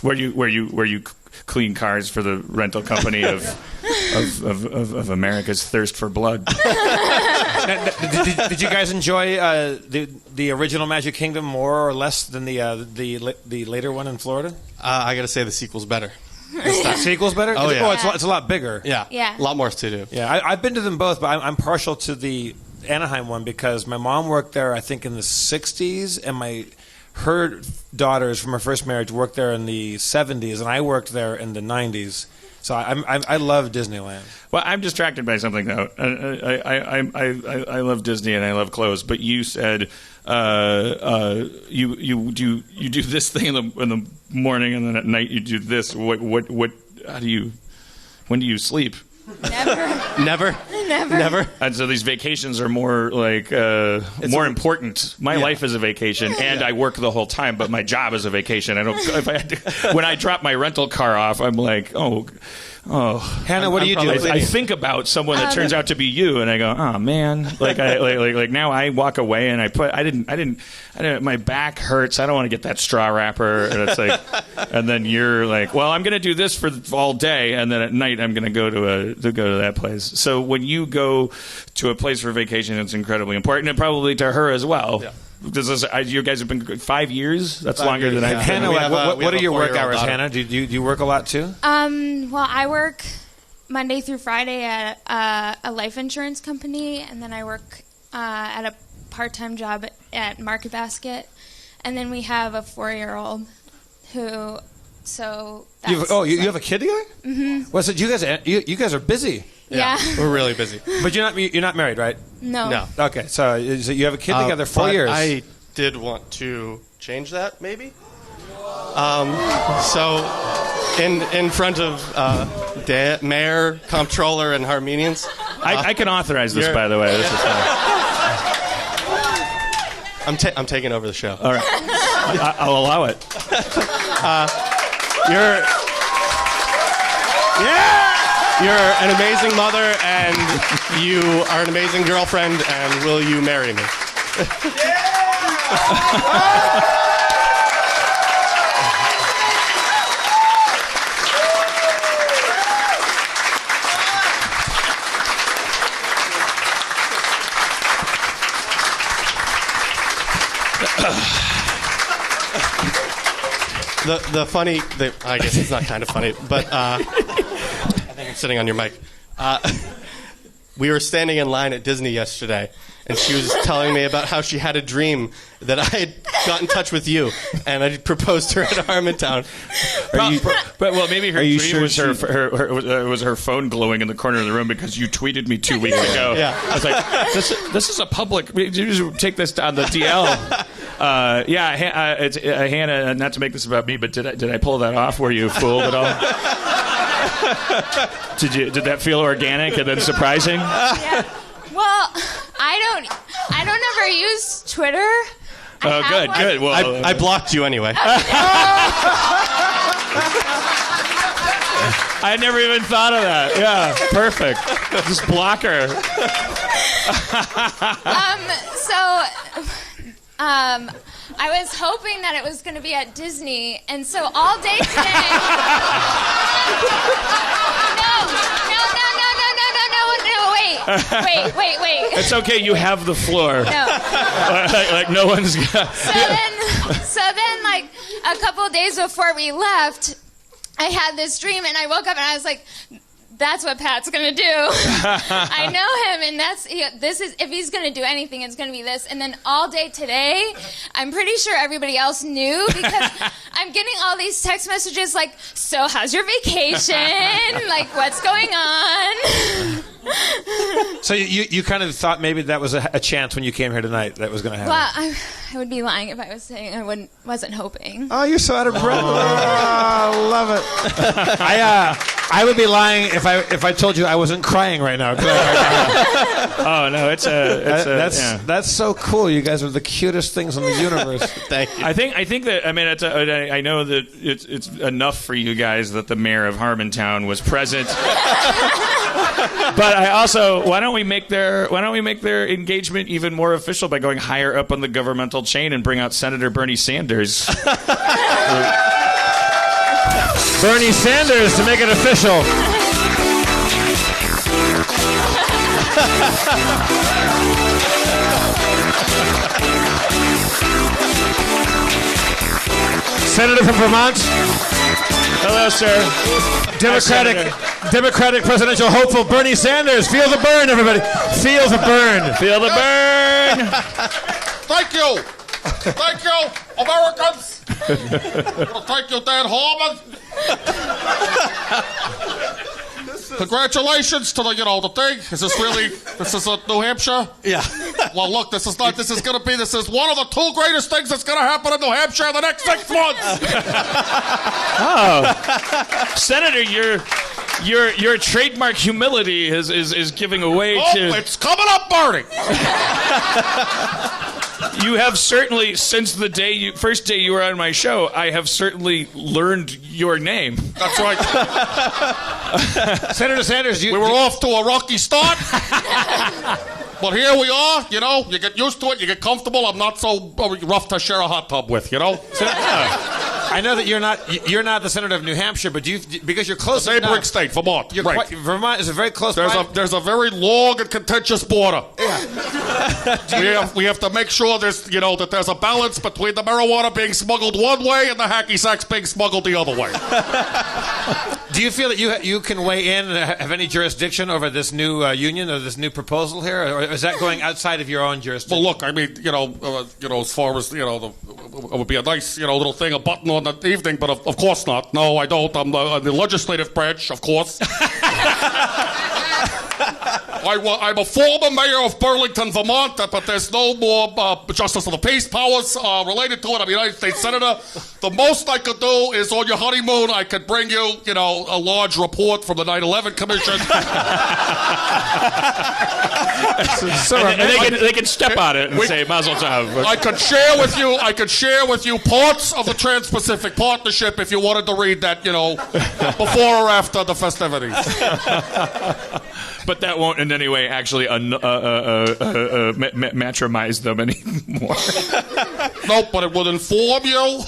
Where you clean cars for the rental company of America's thirst for blood? Did you guys enjoy the original Magic Kingdom more or less than the later one in Florida? I got to say the sequel's better. The sequel's better? Oh, yeah. It's a lot bigger. Yeah. A lot more to do. Yeah, I've been to them both, but I'm partial to the Anaheim one because my mom worked there, I think, in the 60s, and her daughters from her first marriage worked there in the 70s, and I worked there in the 90s. So I love Disneyland. Well, I'm distracted by something though. I love Disney and I love clothes, but you said you do this thing in the morning and then at night you do this. What? How do you? When do you sleep? Never. And so these vacations are more like more important. My life is a vacation, and I work the whole time. But my job is a vacation. I don't. When I drop my rental car off, I'm like, oh. Hannah, what do you do? I think about someone that turns out to be you, and I go, oh man. Like now I walk away, and I didn't. My back hurts. I don't want to get that straw wrapper, and it's like, and then you're like, well, I'm going to do this for all day, and then at night I'm going to go to that place. So when you go to a place for vacation, it's incredibly important, and probably to her as well. Yeah. You guys have been 5 years. That's 5 longer than I've been. Hannah, what are your work hours, Hannah? Do you work a lot too? Well, I work Monday through Friday at a life insurance company, and then I work at a part-time job at Market Basket, and then we have a 4-year-old who. So you have a kid together? Mm-hmm. Well, so you guys are busy. Yeah. We're really busy. But you're not married, right? No. Okay, so you have a kid together 4 years. I did want to change that, maybe. So, in front of mayor, comptroller, and Harmonians, I can authorize this, by the way. This is fine. I'm taking over the show. All right, I'll allow it. You're an amazing mother, and you are an amazing girlfriend, and will you marry me? the funny, I guess it's not kind of funny, but I think I'm sitting on your mic. We were standing in line at Disney yesterday, and she was telling me about how she had a dream that I had got in touch with you, and I proposed to her at Harmontown. Well, maybe her dream was was her phone glowing in the corner of the room because you tweeted me 2 weeks ago. Yeah. I was like, this is a public. You just take this on the DL. It's Hannah. Not to make this about me, but did I pull that off? Were you fooled at all? Did that feel organic and then surprising? Yeah. Well, I don't ever use Twitter. Good. Well, I blocked you anyway. I never even thought of that. Yeah, perfect. Just block her. I was hoping that it was going to be at Disney, and so all day today. No, wait. It's okay. You have the floor. No. like no one's got. So then, like a couple of days before we left, I had this dream, and I woke up and I was like, "That's what Pat's gonna do." I know him, and this is if he's gonna do anything, it's gonna be this. And then all day today, I'm pretty sure everybody else knew because I'm getting all these text messages like, "So how's your vacation? Like, what's going on?" So you kind of thought maybe that was a chance when you came here tonight that was going to happen. Well, I would be lying if I was saying I wasn't hoping. Oh, you're so out of breath. I love it. I would be lying if I told you I wasn't crying right now. Oh no, that's so cool. You guys are the cutest things in the universe. Thank you. I think that I know that it's enough for you guys that the mayor of Harmontown was present. But I also why don't we make their engagement even more official by going higher up on the governmental chain and bring out Senator Bernie Sanders. Bernie Sanders to make it official. Senator from Vermont. Hello, sir. Democratic presidential hopeful Bernie Sanders. Feel the burn, everybody. Feel the burn. Feel the burn. Thank you, Americans. Thank you, Dan Harmon. Congratulations to the thing. This is New Hampshire? Yeah. Well, look, this is one of the 2 greatest things that's going to happen in New Hampshire in the next 6 months. Oh, Senator, your trademark humility is giving away to. It's coming up, Bernie. You have certainly, since the first day you were on my show, I have certainly learned your name. That's right. Senator Sanders, we were off to a rocky start. But here we are, you get used to it, you get comfortable. I'm not so rough to share a hot tub with, I know that you're not the senator of New Hampshire, but because you're close to neighboring state, Vermont. Right. Vermont is a very close. There's a very long and contentious border. Yeah. we have to make sure that there's a balance between the marijuana being smuggled one way and the hacky sacks being smuggled the other way. Do you feel that you can weigh in and have any jurisdiction over this new union or this new proposal here, or is that going outside of your own jurisdiction? Well, look, I mean, as far as it would be a nice little thing, a button on the evening, but of course not. No, I don't. I'm the legislative branch, of course. I'm a former mayor of Burlington, Vermont, but there's no more Justice of the Peace powers related to it. I'm a United States Senator. The most I could do is on your honeymoon, I could bring you, a large report from the 9/11 Commission. and they can step on it and say Mazel Tov. I could share with you parts of the Trans-Pacific Partnership if you wanted to read that, before or after the festivities. But that won't in any way actually matrimize them anymore. Nope, but it would inform you.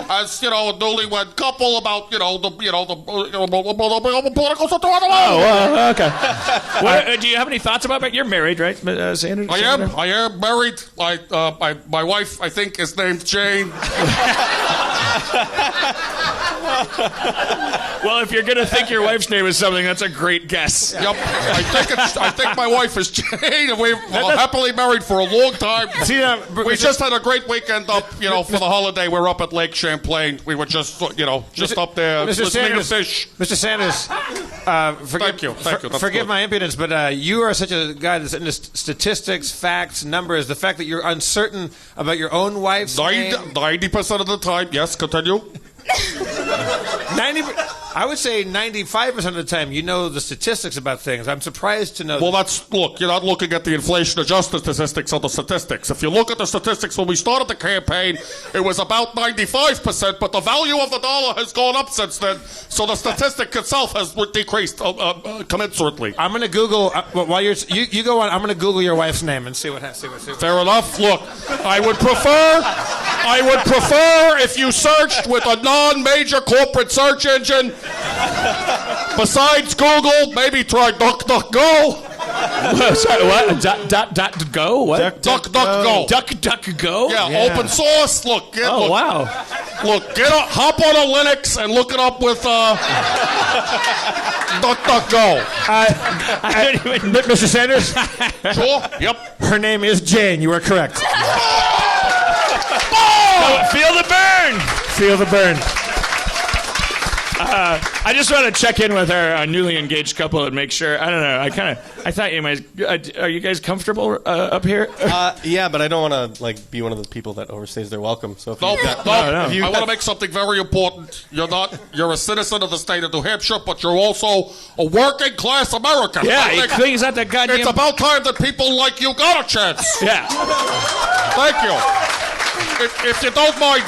as a newlywed couple about the political situation. Oh, okay. Do you have any thoughts about it? You're married, right, Sanders? I am married. My wife, I think, is named Jane. Well, if you're gonna think your wife's name is something, that's a great guess. Yep, I think my wife is Jane, and we're happily married for a long time. We just had a great weekend up, for the holiday. We're up at Lake Champlain. We were just up there listening to fish. Mr. Sanders, thank you. Forgive my impudence, but you are such a guy that's into statistics, facts, numbers. The fact that you're uncertain about your own wife's name. 90% of the time, yes. Continue. 90. I would say 95% of the time you know the statistics about things. I'm surprised to know. Well, look, you're not looking at the inflation-adjusted statistics or the statistics. If you look at the statistics, when we started the campaign, it was about 95%, but the value of the dollar has gone up since then, so the statistic itself has decreased commensurately. I'm going to Google, while you go on, I'm going to Google your wife's name and see what happens. Fair enough. Look, I would prefer if you searched with a non-major corporate search engine. Besides Google, maybe try DuckDuckGo. Sorry, what? Go? What? DuckDuckGo. DuckDuckGo? Yeah, open source. Look. Wow. Look, hop on a Linux and look it up with DuckDuckGo. Mr. Sanders? Sure? Yep. Her name is Jane. You are correct. Feel the burn. Feel the burn. I just want to check in with our newly engaged couple and make sure. I don't know. I thought you might. Are you guys comfortable up here? Yeah, but I don't want to be one of the people that overstays their welcome. So if no. I want to make something very important. You're a citizen of the state of New Hampshire, but you're also a working class American. Yeah, he cleans out the goddamn. It's about time that people like you got a chance. Yeah. Thank you. If you don't mind,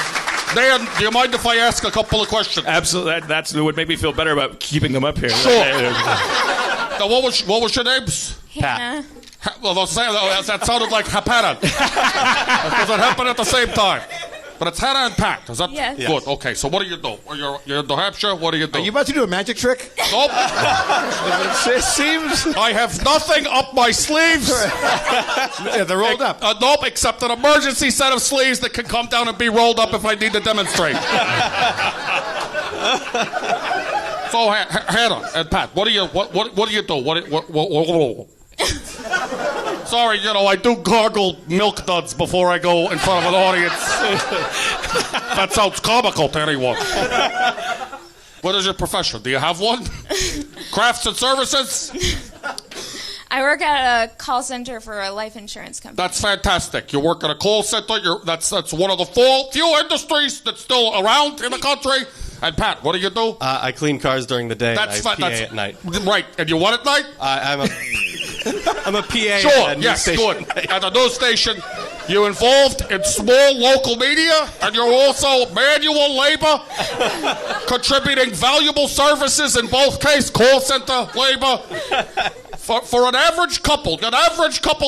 Dan, do you mind if I ask a couple of questions? Absolutely. That's what would make me feel better about keeping them up here. Sure. Now, what was your names? Hannah. Well, that sounded like Hapana. Because it happened at the same time. But it's Hannah and Pat. Is that Yes. good? Okay, so what do you do? You're in New Hampshire. What do you do? Are you about to do a magic trick? Nope. It seems. I have nothing up my sleeves. Yeah, they're rolled up. Nope, except an emergency set of sleeves that can come down and be rolled up if I need to demonstrate. So, Hannah and Pat, what do you do? What? Sorry, I do gargle milk duds before I go in front of an audience. That sounds comical to anyone. What is your profession? Do you have one? Crafts and services? I work at a call center for a life insurance company. That's fantastic. You work at a call center. That's one of the few industries that's still around in the country. And Pat, what do you do? I clean cars during the day. That's PA at night. Right. And you what at night? I'm a PA. Sure. At a news Yes. station. Good. At a news station, you're involved in small local media, and you're also manual labor, contributing valuable services in both cases, call center labor. For an average couple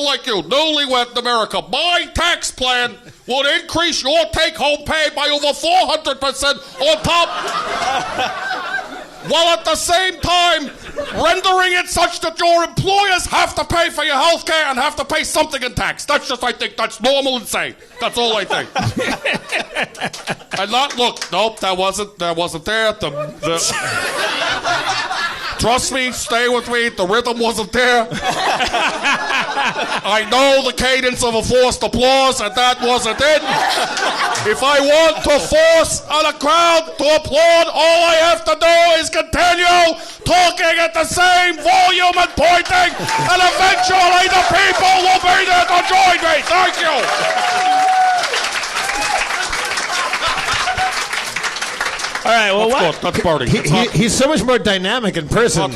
like you, newlywed in America, my tax plan would increase your take-home pay by over 400% on top, while at the same time rendering it such that your employers have to pay for your health care and have to pay something in tax. I think that's normal and sane. That's all I think. And nope, that wasn't there. Trust me, stay with me, the rhythm wasn't there. I know the cadence of a forced applause, and that wasn't it. If I want to force a crowd to applaud, all I have to do is continue talking at the same volume and pointing, and eventually the people will be there to join me. Thank you. All right, well, That's Bertie. He's so much more dynamic in person.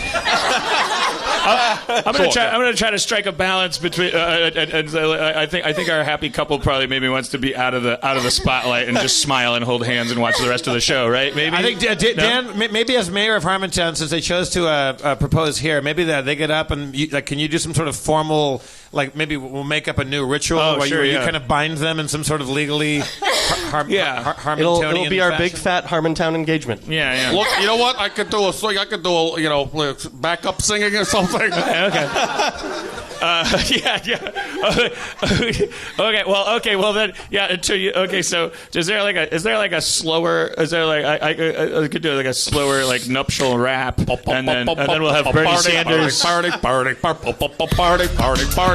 I'm gonna try to strike a balance between. I think our happy couple probably maybe wants to be out of the spotlight and just smile and hold hands and watch the rest of the show, right? Maybe. I think Dan, maybe as mayor of Harmontown, since they chose to propose here, maybe that they get up and can you do some sort of formal, like maybe we'll make up a new ritual where you kind of bind them in some sort of legally Harmontonian it'll be our fashion? big fat Harmontown engagement. Yeah. Look, you know what? I could do a sing. I could do a backup singing or something. Okay. Okay. Well then, until you. Okay. So, is there like a slower? Is there like I could do like a slower like nuptial rap, and then we'll have Bernie Sanders. Party.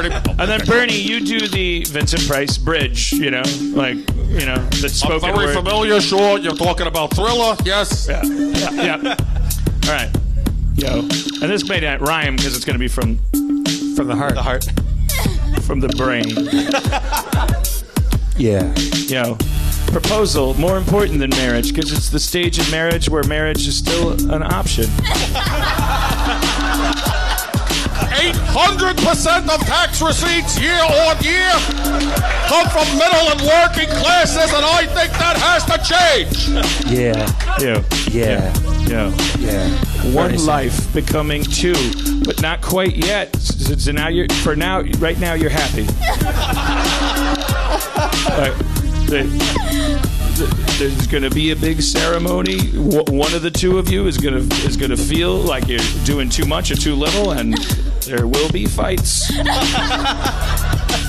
And then Bernie, you do the Vincent Price bridge. That's spoken I'm very word. familiar. Sure, you're talking about Thriller. Yes. Yeah. All right. Yo, and this may not rhyme because it's going to be from the heart. The heart. From the brain. Yeah. Yo, proposal more important than marriage because it's the stage of marriage where marriage is still an option. 800% of tax receipts year on year come from middle and working classes, and I think that has to change. Yeah. One life becoming two, but not quite yet. So now right now you're happy. There's going to be a big ceremony. One of the two of you is going to feel like you're doing too much or too little, and there will be fights.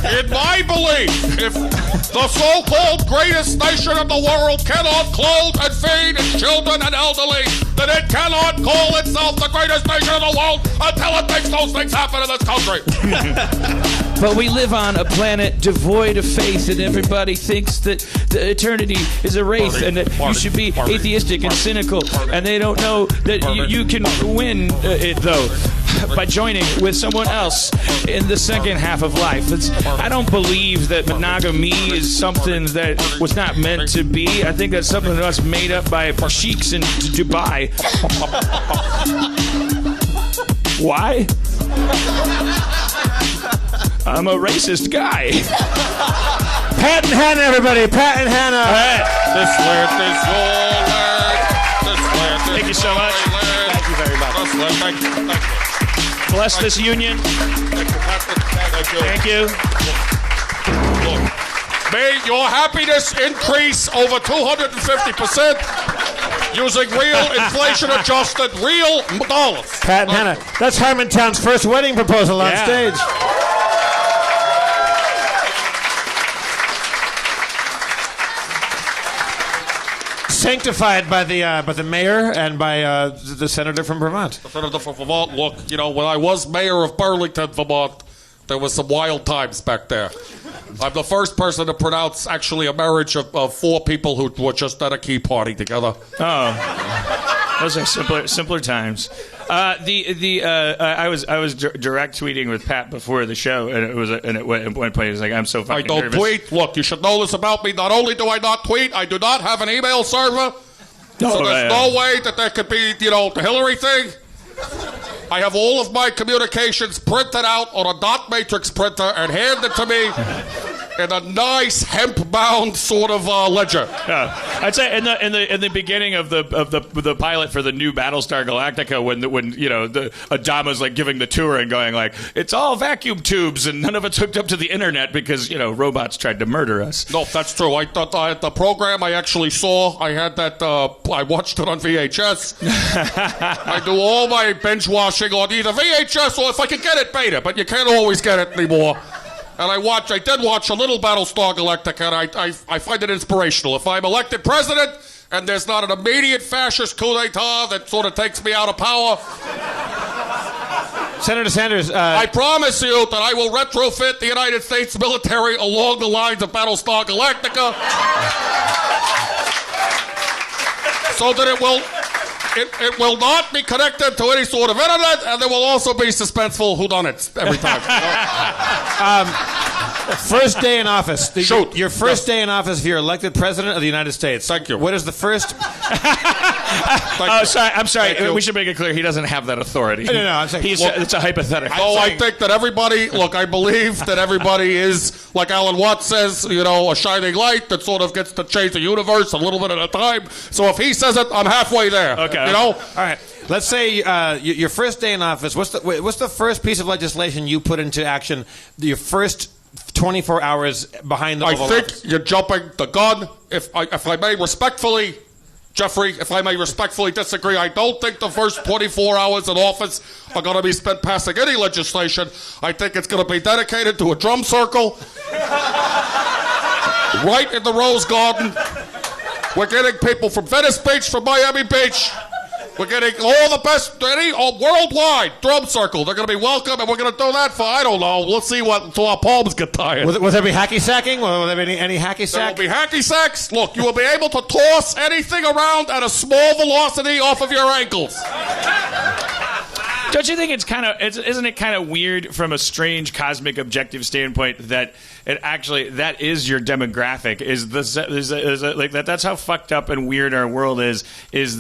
In my belief, if the so-called greatest nation in the world cannot clothe and feed its children and elderly, then it cannot call itself the greatest nation in the world until it makes those things happen in this country. But we live on a planet devoid of faith, and everybody thinks that the eternity is a wraith, and that you should be atheistic and cynical, and they don't know that you can win it, though, by joining with someone else in the second half of life. I don't believe that monogamy is something that was not meant to be. I think that's something that's made up by sheiks in Dubai. Why? I'm a racist guy. Pat and Hannah, everybody. Pat and Hannah. This land is your land. This land is Thank you so much. land. Thank you very much. This land, thank you. Bless this union. Thank you. Look, may your happiness increase over 250% using real inflation-adjusted real dollars. Pat and Hannah. That's Harmontown's first wedding proposal on stage. Sanctified by the mayor and by the senator from Vermont. Senator from Vermont, look, when I was mayor of Burlington, Vermont, there was some wild times back there. I'm the first person to pronounce actually a marriage of four people who were just at a key party together. Oh, those are simpler times. I was direct tweeting with Pat before the show, and at one point he was like, "I'm so fucking nervous." I don't tweet. Look, you should know this about me. Not only do I not tweet, I do not have an email server. So there's no way that there could be, the Hillary thing. I have all of my communications printed out on a dot matrix printer and handed to me in a nice hemp-bound sort of ledger. Yeah, I'd say in the beginning of the pilot for the new Battlestar Galactica, when the Adama's like giving the tour and going like, it's all vacuum tubes and none of it's hooked up to the internet because robots tried to murder us. No, that's true. I thought the program I actually saw. I had that. I watched it on VHS. I do all my binge watching on either VHS or if I can get it beta, but you can't always get it anymore. And I did watch a little Battlestar Galactica, and I find it inspirational. If I'm elected president and there's not an immediate fascist coup d'etat that sort of takes me out of power, Senator Sanders, I promise you that I will retrofit the United States military along the lines of Battlestar Galactica so that it will not be connected to any sort of internet, and there will also be suspenseful whodunits every time. First day in office. Shoot. Your first day in office if you're elected president of the United States. Thank you. What is the first... Sorry. I'm sorry. We should make it clear he doesn't have that authority. No, I'm saying... It's a hypothetical. I think that everybody... Look, I believe that everybody is, like Alan Watts says, a shining light that sort of gets to change the universe a little bit at a time. So if he says it, I'm halfway there. Okay. All right. Let's say your first day in office. What's the first piece of legislation you put into action? Your first 24 hours behind the Oval Office? You're jumping the gun. If I may respectfully, Jeffrey, disagree, I don't think the first 24 hours in office are going to be spent passing any legislation. I think it's going to be dedicated to a drum circle right in the Rose Garden. We're getting people from Venice Beach, from Miami Beach. We're getting all the best, worldwide drum circle. They're going to be welcome, and we're going to do that for, I don't know, we'll see until our palms get tired. Will there be hacky sacking? Will there be any hacky sack? There will be hacky sacks. Look, you will be able to toss anything around at a small velocity off of your ankles. Don't you think isn't it kind of weird from a strange cosmic objective standpoint that that is your demographic? That's how fucked up and weird our world is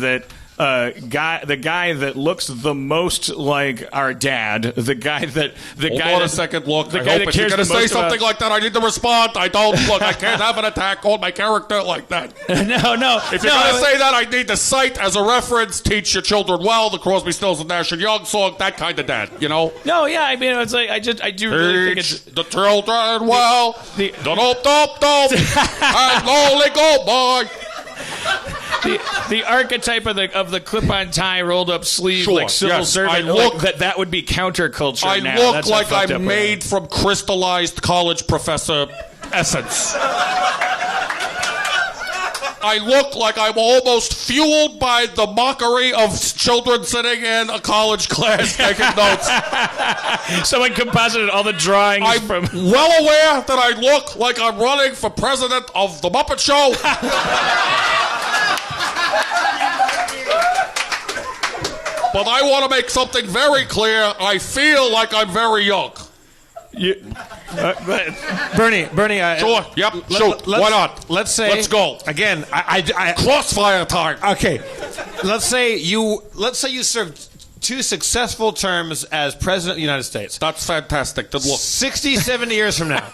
that the guy that looks the most like our dad, the guy that Hold on a second. Look, I hope if you're going to say something like that, I need to respond. I don't. Look, I can't have an attack on my character like that. No. If you're going to say that, I need to cite as a reference, Teach Your Children Well, the Crosby, Stills, and Nash and Young song, that kind of dad, No, yeah, I mean, it's like, I do really think it's... the children well, don't, and only go, boy. The archetype of the clip-on tie, rolled-up sleeve, like civil servant, that would be counterculture. I now. look That's like I'm made from crystallized college professor essence. I look like I'm almost fueled by the mockery of children sitting in a college class taking notes. Someone composited all the drawings. I'm well aware that I look like I'm running for president of the Muppet Show. But I want to make something very clear. I feel like I'm very young. Bernie. Sure. Yep. Shoot. Why not? Let's go again. Crossfire time. Okay. Let's say you served 2 successful terms as president of the United States. That's fantastic. Look, 60, 70 years from now,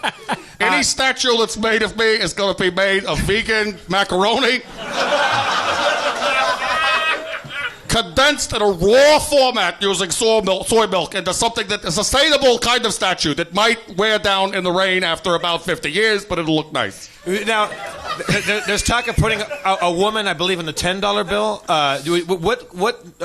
any statue that's made of me is going to be made of vegan macaroni. Condensed in a raw format using soy milk into something that is a sustainable kind of statue that might wear down in the rain after about 50 years, but it'll look nice. Now, there's talk of putting a woman, I believe, in the $10 bill. What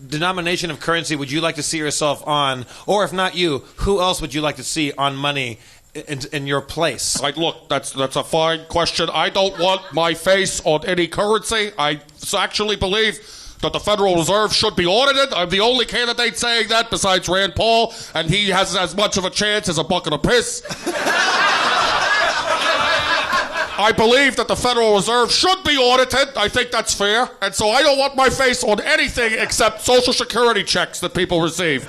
denomination of currency would you like to see yourself on? Or if not you, who else would you like to see on money in your place? Look, that's a fine question. I don't want my face on any currency. I actually believe that the Federal Reserve should be audited. I'm the only candidate saying that besides Rand Paul, and he has as much of a chance as a bucket of piss. I believe that the Federal Reserve should be audited. I think that's fair. And so I don't want my face on anything except Social Security checks that people receive.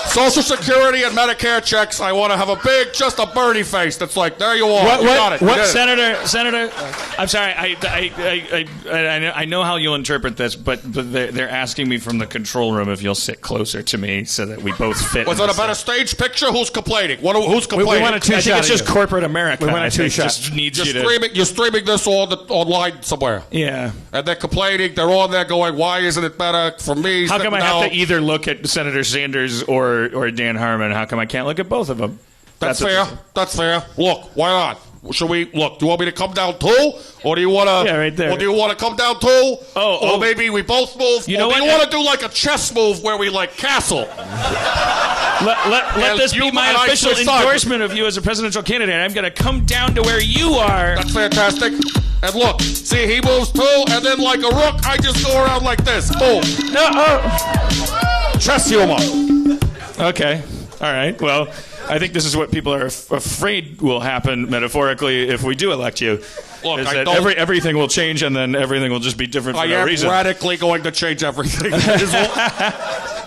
Social Security and Medicare checks, I want to have just a Bernie face that's like, there you are. You got it. What, Senator, I'm sorry, I know how you'll interpret this, but they're asking me from the control room if you'll sit closer to me so that we both fit. Was it a better stage picture? Who's complaining? Who's complaining? We want a two-shot. It's just corporate America. We want a two-shot. You're streaming this online somewhere. Yeah. And they're complaining. They're on there going, why isn't it better for me? How come I have to either look at Senator Sanders or Dan Harmon? How come I can't look at both of them? That's fair. That's fair. Look, why not? Should we look? Do you want me to come down too, or do you want to? Yeah, right there. Or do you want to come down too? Or maybe we both move. You know what? Do you want to do like a chess move where we like castle? Let this be my official endorsement of you as a presidential candidate. I'm going to come down to where you are. That's fantastic. And look, see, he moves too, and then like a rook, I just go around like this. Boom. Chess humor. Okay. All right. Well, I think this is what people are afraid will happen metaphorically if we do elect you. Look, everything will change, and then everything will just be different for no reason. I am radically going to change everything.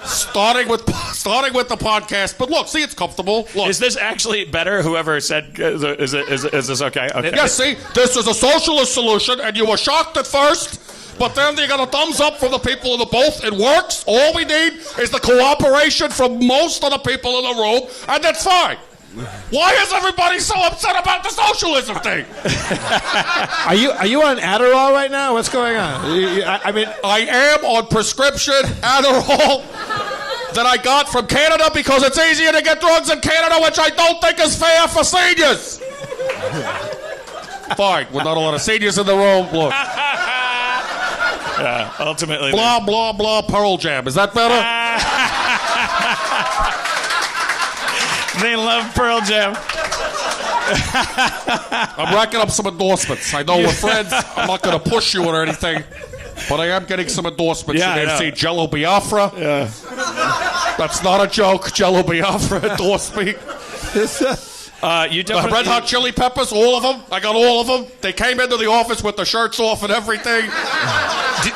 Starting with the podcast, but look, see, it's comfortable. Look. Is this actually better? Whoever said, is this okay? Okay. Yes, see, this is a socialist solution, and you were shocked at first, but then you got a thumbs up from the people in the booth. It works. All we need is the cooperation from most of the people in the room, and that's fine. Why is everybody so upset about the socialism thing? Are you on Adderall right now? What's going on? I am on prescription Adderall that I got from Canada because it's easier to get drugs in Canada, which I don't think is fair for seniors. Fine, with not a lot of seniors in the room. Look. Yeah, ultimately. Blah, blah, blah, Pearl Jam. Is that better? They love Pearl Jam. I'm racking up some endorsements. I know we're friends. I'm not going to push you or anything, but I am getting some endorsements. Yeah, You're going to see Jello Biafra. Yeah. That's not a joke. Jello Biafra endorsed me. You definitely... The Red Hot Chili Peppers, all of them. I got all of them. They came into the office with the shirts off and everything.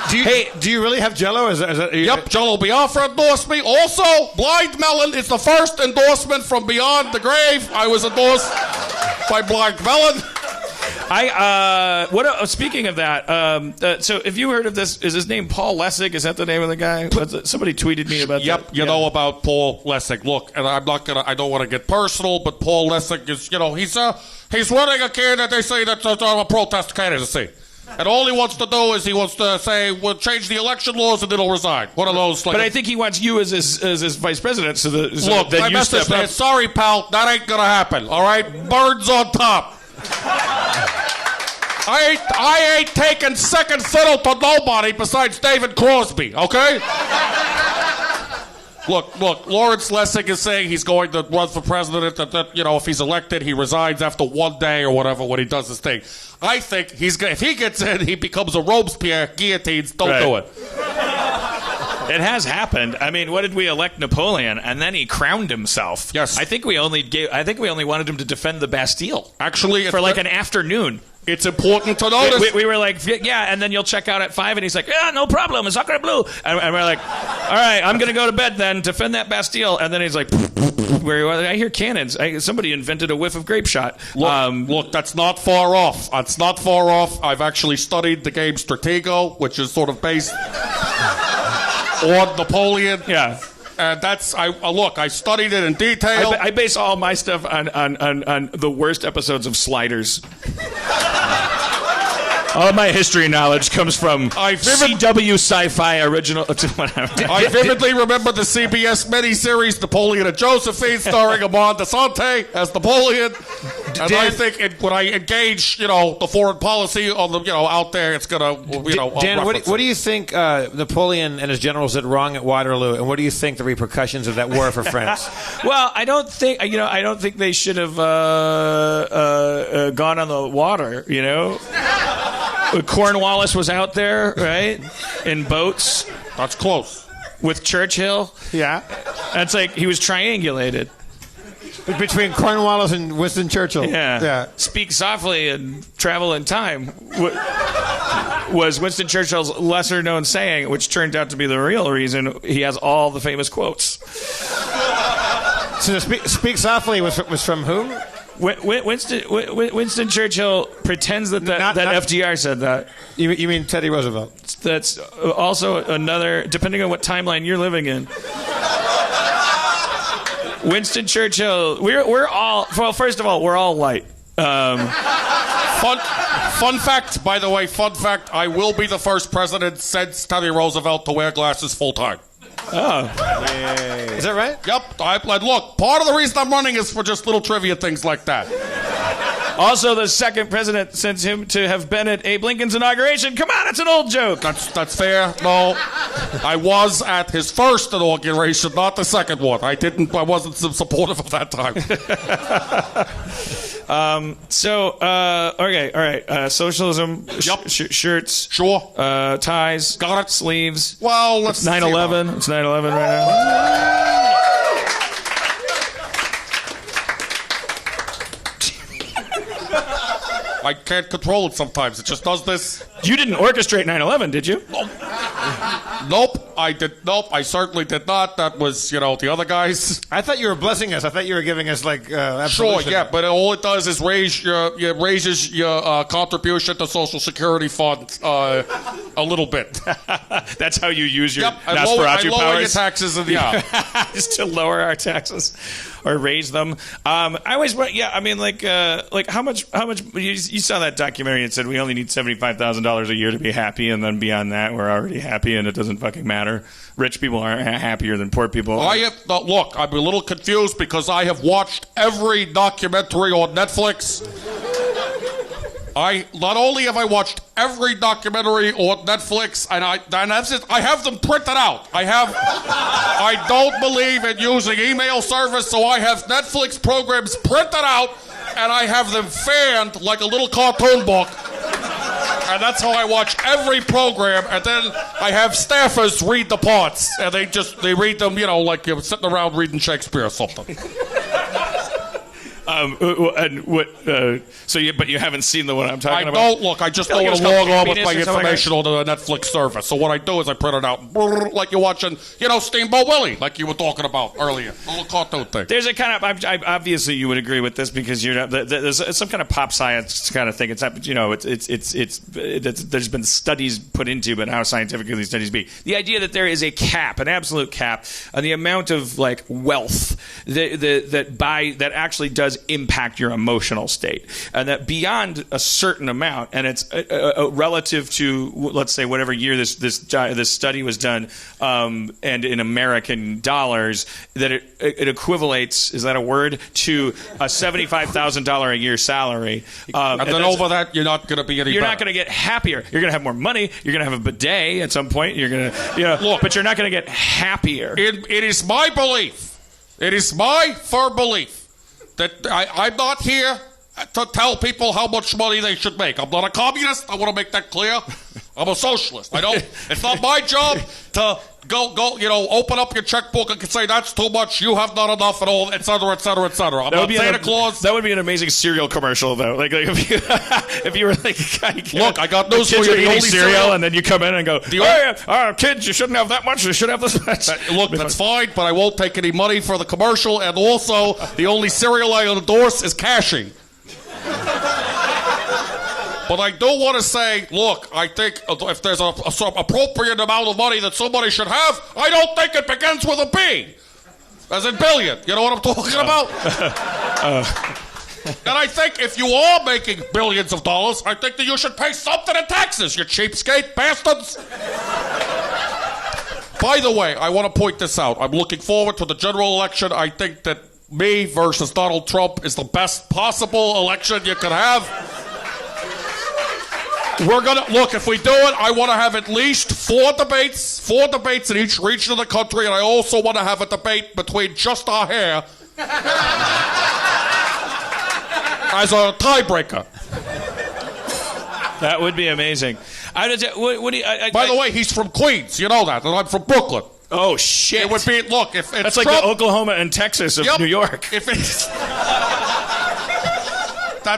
Do you really have Jello? Yep, Jello Biafra endorsed me. Also, Blind Melon is the first endorsement from beyond the grave. I was endorsed by Blind Melon. Speaking of that, so have you heard of this? Is his name Paul Lessig? Is that the name of the guy? Somebody tweeted me about that. Yep, you know about Paul Lessig. Look, and I don't want to get personal, but Paul Lessig is, he's running a candidate. They say that's a protest candidacy. And all he wants to do is he wants to say, we'll change the election laws and it'll resign. One of those. But I think he wants you as his vice president. Look, my message is, sorry, pal, that ain't going to happen. All right? Birds on top. I ain't taking second fiddle to nobody besides David Crosby, okay? Look, Lawrence Lessig is saying he's going to run for president, that if he's elected, he resigns after one day or whatever when he does his thing. I think if he gets in, he becomes a Robespierre, guillotines, don't do it. It has happened. I mean, what did we elect Napoleon, and then he crowned himself? Yes. I think we only wanted him to defend the Bastille. Actually, for like an afternoon. It's important to notice. We were like, yeah, and then you'll check out at 5, and he's like, yeah, no problem, sacre bleu. And we're like, all right, I'm going to go to bed then, defend that Bastille. And then he's like, I hear cannons. Somebody invented a whiff of grape shot. Look, that's not far off. That's not far off. I've actually studied the game Stratego, which is sort of based on Napoleon. Yeah. And I studied it in detail. I base all my stuff on the worst episodes of Sliders. All my history knowledge comes from CW Sci-Fi original. I vividly remember the CBS miniseries Napoleon and Josephine, starring Amon Desante as Napoleon. And I think when I engage, the foreign policy on the, out there, it's gonna, Dan, what do you think Napoleon and his generals did wrong at Waterloo, and what do you think the repercussions of that were for France? Well, I don't think they should have gone on the water. Cornwallis was out there, right, in boats. That's close. With Churchill. Yeah. That's like he was triangulated. Between Cornwallis and Winston Churchill. Yeah. Speak softly and travel in time was Winston Churchill's lesser-known saying, which turned out to be the real reason he has all the famous quotes. So speak softly was from whom? Winston Churchill pretends that FDR said that. You mean Teddy Roosevelt? That's also another, depending on what timeline you're living in. Winston Churchill, we're all, well, first of all, we're all light. Fun fact, by the way, I will be the first president since Teddy Roosevelt to wear glasses full time. Oh. Yay. Is that right? Yep. Look, part of the reason I'm running is for just little trivia things like that. Also, the second president since him to have been at Abe Lincoln's inauguration. Come on, it's an old joke. That's fair. No, I was at his first inauguration, not the second one. I wasn't supportive of that time. Okay, all right. Socialism. Yep. Shirts. Sure. Ties. Got it. Sleeves. Well, let's. 9/11. It's 9/11 right now. I can't control it sometimes. It just does this. You didn't orchestrate 9/11, did you? Nope, I did. Nope, I certainly did not. That was, the other guys. I thought you were blessing us. I thought you were giving us like Sure, absolution. yeah, but all it does is raises your contribution to Social Security fund a little bit. That's how you use your Yep, I Nosferatu lower powers. your taxes, and Just to lower our taxes or raise them. I always, I mean, like how much? You saw that documentary and said we only need $75,000 a year to be happy, and then beyond that, we're already happy, and it doesn't fucking matter. Rich people aren't happier than poor people. Look, I'm a little confused because I have watched every documentary on Netflix. Not only have I watched every documentary on Netflix, and that's it, I have them printed out. I don't believe in using email service, so I have Netflix programs printed out, and I have them fanned like a little cartoon book. And that's how I watch every program, and then I have staffers read the parts, and they read them, like you're sitting around reading Shakespeare or something. But you haven't seen the one I'm talking about? I don't. Look, I just don't want to log on with my information on the Netflix service. So what I do is I print it out, like you're watching, Steamboat Willie, like you were talking about earlier, a little cartoon thing. There's a kind of, obviously you would agree with this because you're not, there's some kind of pop science kind of thing. It's there's been studies put into, but how scientific can these studies be? The idea that there is a cap, an absolute cap, on the amount of like wealth that actually does impact your emotional state, and that beyond a certain amount, and it's relative to, let's say, whatever year this study was done, and in American dollars, that it equivalates, is that a word, to a $75,000 a year salary. And then over that, you're not going to be any You're better. not going to get happier. You're going to have more money. You're going to have a bidet at some point. You're going to, look, but you're not going to get happier. It is my belief. It is my firm belief that I'm not here to tell people how much money they should make. I'm not a communist. I want to make that clear. I'm a socialist. It's not my job to go, open up your checkbook and say that's too much, you have not enough at all, et cetera, et cetera, et cetera. I'm not Santa Claus. That would be an amazing cereal commercial, though. Like if you were like, look, I got news for you. Kids are eating cereal, and then you come in and go, kids, you shouldn't have that much. You should have this much. Look, that's fine, but I won't take any money for the commercial, and also the only cereal I endorse is Cashing. But I do want to say, look, I think if there's a appropriate amount of money that somebody should have, I don't think it begins with a B. As in billion. You know what I'm talking about? And I think if you are making billions of dollars, I think that you should pay something in taxes, you cheapskate bastards. By the way, I want to point this out. I'm looking forward to the general election. I think that me versus Donald Trump is the best possible election you could have. We're going to, look, if we do it, I want to have at least four debates in each region of the country, and I also want to have a debate between just our hair as a tiebreaker. That would be amazing. By the way, he's from Queens, you know that, and I'm from Brooklyn. Oh, shit. It would be, look, if it's That's like Trump, the Oklahoma and Texas of New York. If it's...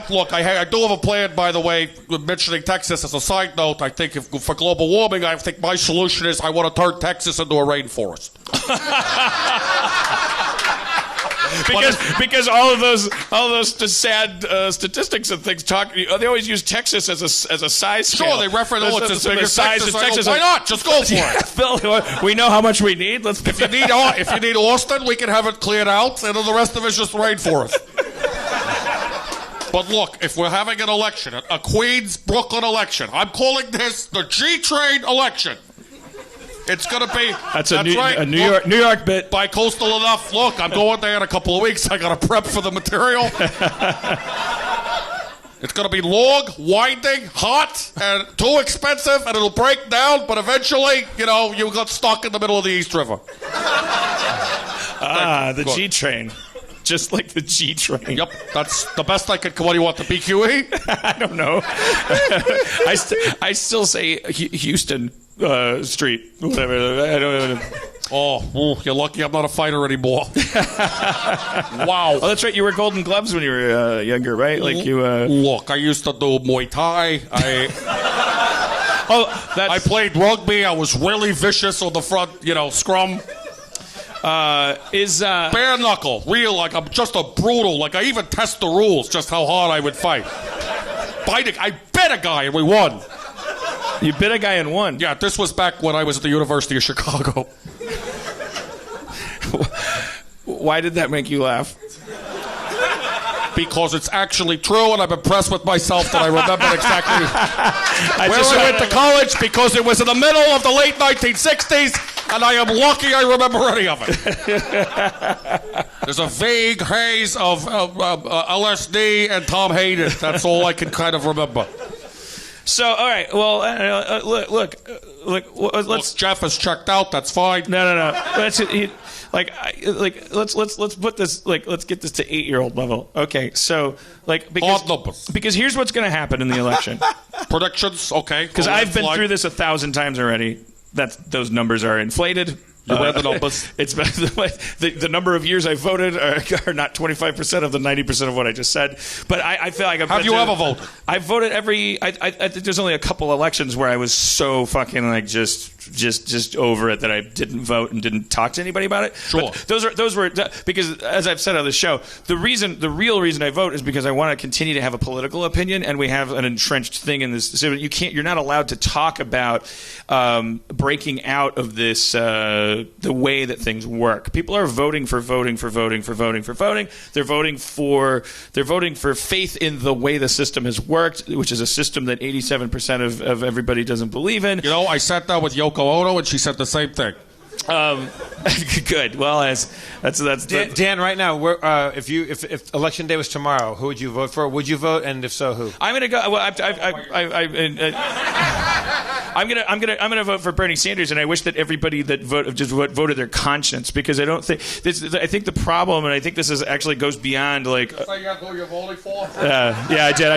Look, I do have a plan, by the way, mentioning Texas as a side note. I think for global warming, I think my solution is I want to turn Texas into a rainforest. because all of those sad statistics and things they always use Texas as a size scale. Sure, they reference it's as big as Texas. Texas. Why not? Just go for it. Phil, we know how much we need. If you need Austin, we can have it cleared out, and then the rest of it's just rainforest. But look, if we're having an election, a Queens-Brooklyn election, I'm calling this the G-Train election. It's going to be... That's a New York bit. Bi-coastal enough. Look, I'm going there in a couple of weeks. I got to prep for the material. It's going to be long, winding, hot, and too expensive, and it'll break down, but eventually, you got stuck in the middle of the East River. The G-Train. Just like the G-Train. Yep, that's the best I could. What do you want, the BQE? I don't know. I still say Houston Street, whatever. I don't know. Oh, you're lucky I'm not a fighter anymore. Wow. Oh, that's right. You were Golden Gloves when you were younger, right? Like you. Look, I used to do Muay Thai. I played rugby. I was really vicious on the front, scrum. Bare knuckle, real, like I'm just a brutal, like I even test the rules, just how hard I would fight. I bet a guy and we won. You bit a guy and won? Yeah, this was back when I was at the University of Chicago. Why did that make you laugh? Because it's actually true, and I'm impressed with myself that I remember exactly where I went to college, because it was in the middle of the late 1960s, and I am lucky I remember any of it. There's a vague haze of LSD and Tom Hayden. That's all I can kind of remember. So, all right. Well, look. Let's. Jeff has checked out. That's fine. No. Let's put this. Let's get this to 8-year-old level. Okay. So, because here's what's going to happen in the election. Predictions. Okay. Because I've been through this 1,000 times already. Those numbers are inflated. You read the numbers. It's the number of years I voted are not 25% of the 90% of what I just said. But I feel like have you ever voted? I've voted every. I think there's only a couple elections where I was so fucking just over it that I didn't vote and didn't talk to anybody about it. Sure. But those were because, as I've said on the show, the real reason I vote is because I want to continue to have a political opinion, and we have an entrenched thing in this. So you're not allowed to talk about breaking out of this. The way that things work. People are voting for voting. They're voting for faith in the way the system has worked, which is a system that 87% of everybody doesn't believe in. I sat down with Yoko Ono, and she said the same thing. Good. Well, that's Dan. Right now, if election day was tomorrow, who would you vote for? Would you vote, and if so, who? I'm gonna go. Well, I'm gonna vote for Bernie Sanders, and I wish that everybody that voted their conscience, because I don't think this. I think the problem, and I think this actually goes beyond like. Say who you're voting for? Yeah, I did.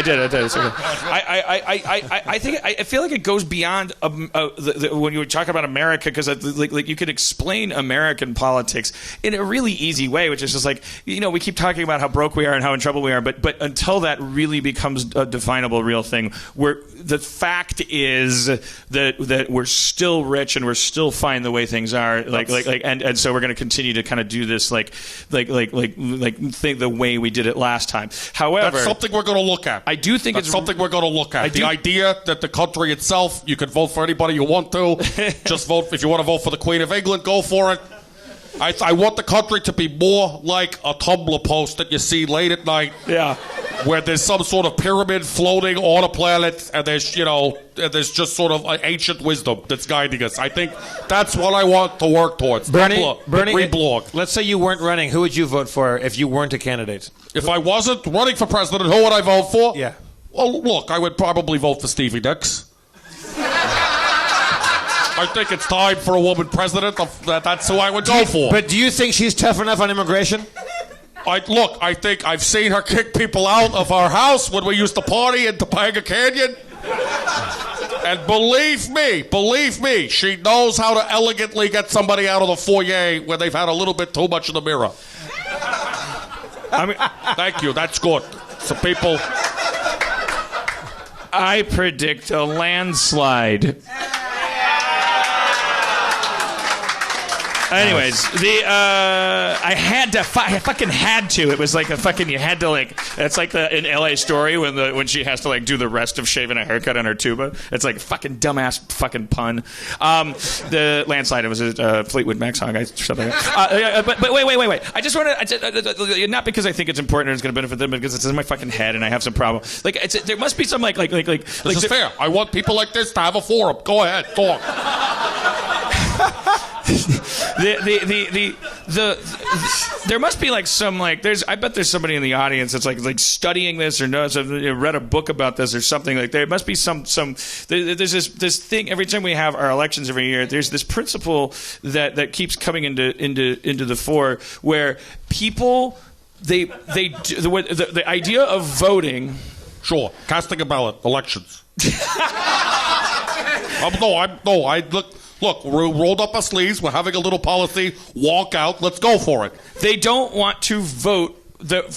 I feel like it goes beyond when you talk about America, because like you could explain American politics in a really easy way, which is just like, we keep talking about how broke we are and how in trouble we are, but until that really becomes a definable real thing, where the fact is that we're still rich and we're still fine the way things are, and so we're going to continue to kind of do this think the way we did it last time. However, that's something we're going to look at. I do think it's something we're going to look at. The idea that the country itself, you can vote for anybody you want to. Just vote if you want to vote for the Queen of England, go for it. I want the country to be more like a Tumblr post that you see late at night. Yeah. Where there's some sort of pyramid floating on a planet, and there's just sort of ancient wisdom that's guiding us. I think that's what I want to work towards. Bernie, reblog. Let's say you weren't running. Who would you vote for if you weren't a candidate? If I wasn't running for president, who would I vote for? Yeah. Well, look, I would probably vote for Stevie Nicks. I think it's time for a woman president. That's who I would go for. But do you think she's tough enough on immigration? I think I've seen her kick people out of our house when we used to party in Topanga Canyon. And believe me, she knows how to elegantly get somebody out of the foyer when they've had a little bit too much in the mirror. Thank you. That's good. So people... I predict a landslide. Anyways, I fucking had to. It was like a fucking, you had to like, it's like in LA Story when she has to like do the rest of shaving a haircut on her tuba. It's like fucking dumbass fucking pun. The landslide, it was a Fleetwood Mac song. But wait. I just want to, not because I think it's important and it's going to benefit them, but because it's in my fucking head and I have some problem. Like, there must be some like. This is fair. I want people like this to have a forum. Go ahead, talk. There must be like some like I bet there's somebody in the audience that's like studying this or knows read a book about this or something. Like there must be some there's this thing every time we have our elections every year. There's this principle that keeps coming into the fore where people the idea of voting. Sure, casting a ballot, elections. Look, we rolled up our sleeves. We're having a little policy. Walk out. Let's go for it. They don't want to vote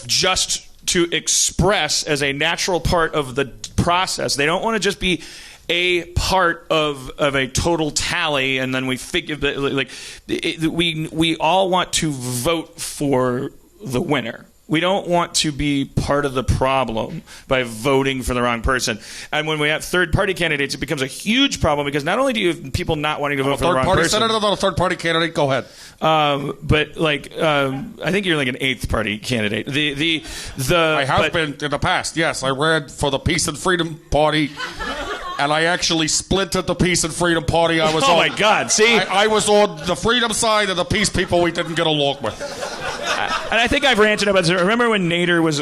just to express as a natural part of the process. They don't want to just be a part of a total tally, and then we figure that we all want to vote for the winner. We don't want to be part of the problem by voting for the wrong person. And when we have third-party candidates, it becomes a huge problem because not only do you have people not wanting to vote for the wrong person. Third-party senator, not a third-party candidate. Go ahead. But I think you're like an eighth-party candidate. I have been in the past. Yes, I ran for the Peace and Freedom Party. And I actually splintered the Peace and Freedom Party. I was oh my God! See, I was on the freedom side, and the peace people we didn't get along with. And I think I've ranted about this. Remember when Nader was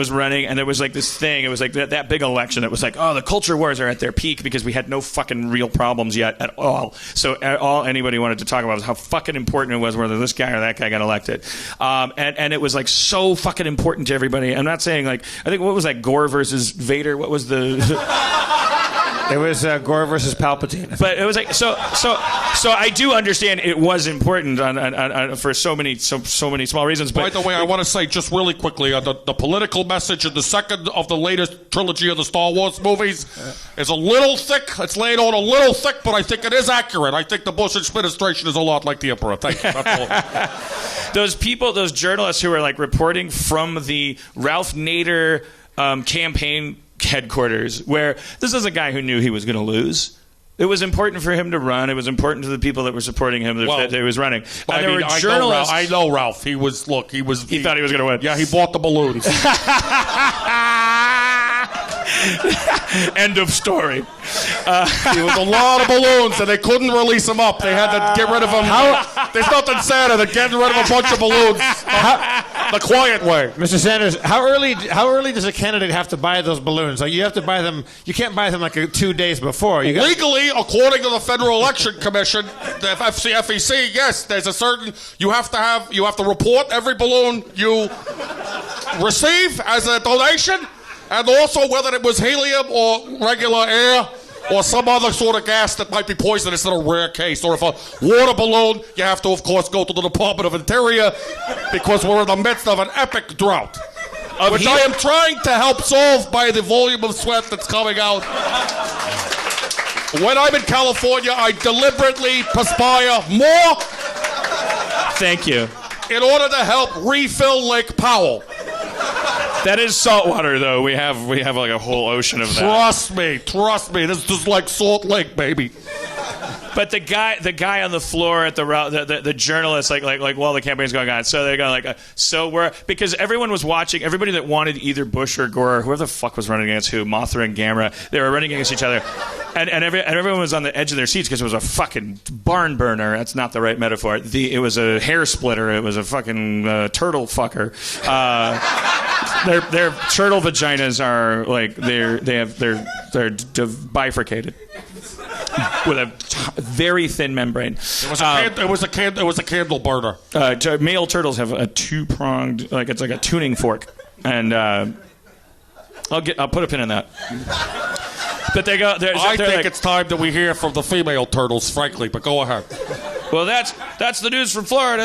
running, and there was like this thing. It was like that big election. It was like, oh, the culture wars are at their peak because we had no fucking real problems yet at all. So all anybody wanted to talk about was how fucking important it was whether this guy or that guy got elected. And it was like so fucking important to everybody. I'm not saying like I think what was that Gore versus Vader? What was the It was Gore versus Palpatine. But it was like so I do understand it was important on for so many small reasons. But by the way, I want to say just really quickly the political message in the second of the latest trilogy of the Star Wars movies is a little thick. It's laid on a little thick, but I think it is accurate. I think the Bush administration is a lot like the Emperor. Thank you. That's all. Those people, those journalists who were like reporting from the Ralph Nader campaign headquarters, where this is a guy who knew he was going to lose. It was important for him to run. It was important to the people that were supporting him that he was running. And there were journalists. I know Ralph. He thought he was going to win. Yeah, he bought the balloons. End of story. There was a lot of balloons, and they couldn't release them up. They had to get rid of them. There's nothing sadder than getting rid of a bunch of balloons the quiet way. Mr. Sanders, how early does a candidate have to buy those balloons? Like you have to buy them. You can't buy them like 2 days before. Legally, according to the Federal Election Commission, the FEC, yes, there's a certain you have to report every balloon you receive as a donation. And also whether it was helium or regular air or some other sort of gas that might be poisonous in a rare case. Or if a water balloon, you have to, of course, go to the Department of Interior because we're in the midst of an epic drought. Which I am trying to help solve by the volume of sweat that's coming out. When I'm in California, I deliberately perspire more. Thank you. In order to help refill Lake Powell. That is salt water, though. We have like a whole ocean of that. Trust me. This is just like Salt Lake, baby. But the guy on the floor at the journalist, like while the campaign's going on, so they're going like, because everyone was watching, everybody that wanted either Bush or Gore, or whoever the fuck was running against who, Mothra and Gamera, they were running against each other, and everyone was on the edge of their seats because it was a fucking barn burner. That's not the right metaphor. It was a hair splitter. It was a fucking turtle fucker. Their turtle vaginas are like they're bifurcated with a very thin membrane. It was a candle burner. Male turtles have a two-pronged, like it's like a tuning fork, and I'll put a pin in that. But they go. I think it's time that we hear from the female turtles, frankly. But go ahead. Well, that's the news from Florida.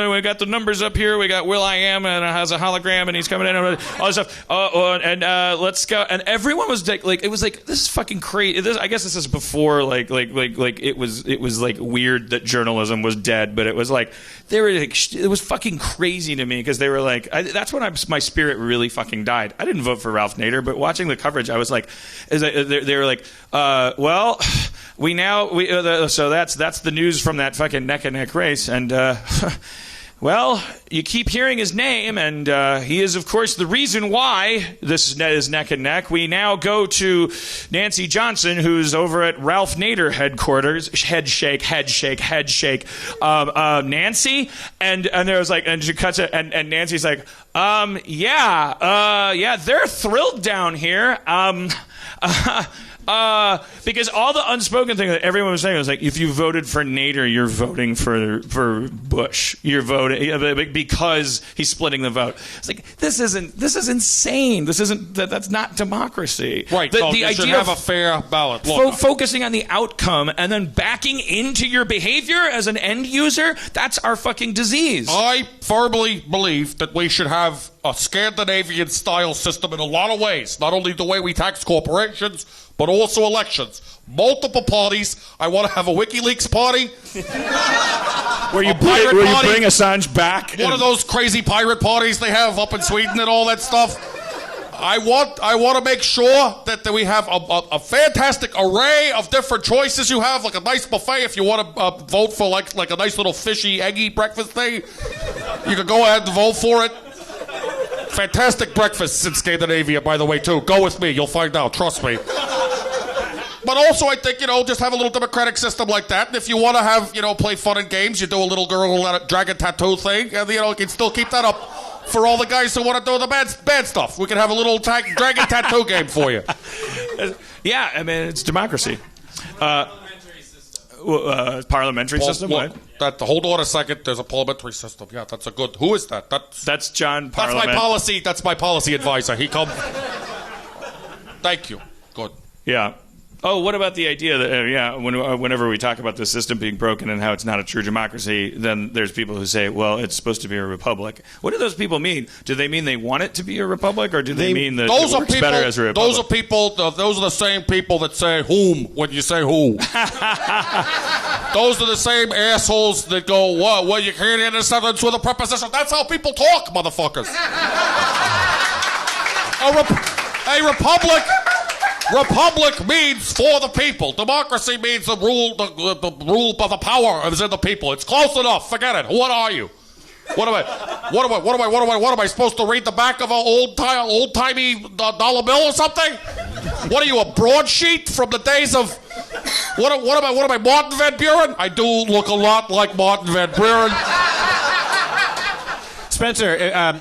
We got the numbers up here. We got Will.i.am and has a hologram and he's coming in and all this stuff. Let's go. And everyone was like, it was like, this is fucking crazy. I guess this is before like it was like weird that journalism was dead, but it was like it was fucking crazy to me because they were like, that's when my spirit really fucking died. I didn't vote for Ralph Nader, but watching the coverage, I was like, they were like, well. So that's the news from that fucking neck and neck race, and well, you keep hearing his name, and he is of course the reason why this is neck and neck. We now go to Nancy Johnson, who's over at Ralph Nader headquarters. Head shake. Nancy, and there was like, and she cuts it, and Nancy's like, yeah, they're thrilled down here. Because all the unspoken thing that everyone was saying was like, if you voted for Nader, you're voting for Bush. You're voting because he's splitting the vote. It's like this is insane. That's not democracy. Right. The idea should have a fair ballot. Focusing on the outcome and then backing into your behavior as an end user, that's our fucking disease. I firmly believe that we should have a Scandinavian-style system in a lot of ways. Not only the way we tax corporations, but also elections. Multiple parties. I want to have a WikiLeaks party. Where you bring Assange back. One of those crazy pirate parties they have up in Sweden and all that stuff. I want to make sure that we have a fantastic array of different choices. You have like a nice buffet if you want to vote for like a nice little fishy, eggy breakfast thing. You can go ahead and vote for it. Fantastic breakfasts in Scandinavia, by the way, too. Go with me. You'll find out. Trust me. But also, I think, just have a little democratic system like that. And if you want to have, play fun and games, you do a little girl dragon tattoo thing. And, you can still keep that up for all the guys who want to do the bad stuff. We can have a little dragon tattoo game for you. Yeah, I mean, it's democracy. Parliamentary system, what? Hold on a second. There's a parliamentary system. Yeah, that's a good. Who is that? That's John Parliament. That's my policy advisor. He come. Thank you. Good. Yeah. Oh, what about the idea that, whenever we talk about the system being broken and how it's not a true democracy, then there's people who say, well, it's supposed to be a republic. What do those people mean? Do they mean they want it to be a republic, or do they mean that it works better as a republic? Those are the same people that say whom when you say who. Those are the same assholes that go, what? Well, you can't end a sentence with a preposition. That's how people talk, motherfuckers. Republic means for the people. Democracy means the rule of the power is in the people. It's close enough. Forget it. What are you? What am I supposed to read the back of an old-timey dollar bill or something? What are you, a broadsheet from the days of what am I, Martin Van Buren? I do look a lot like Martin Van Buren. Spencer,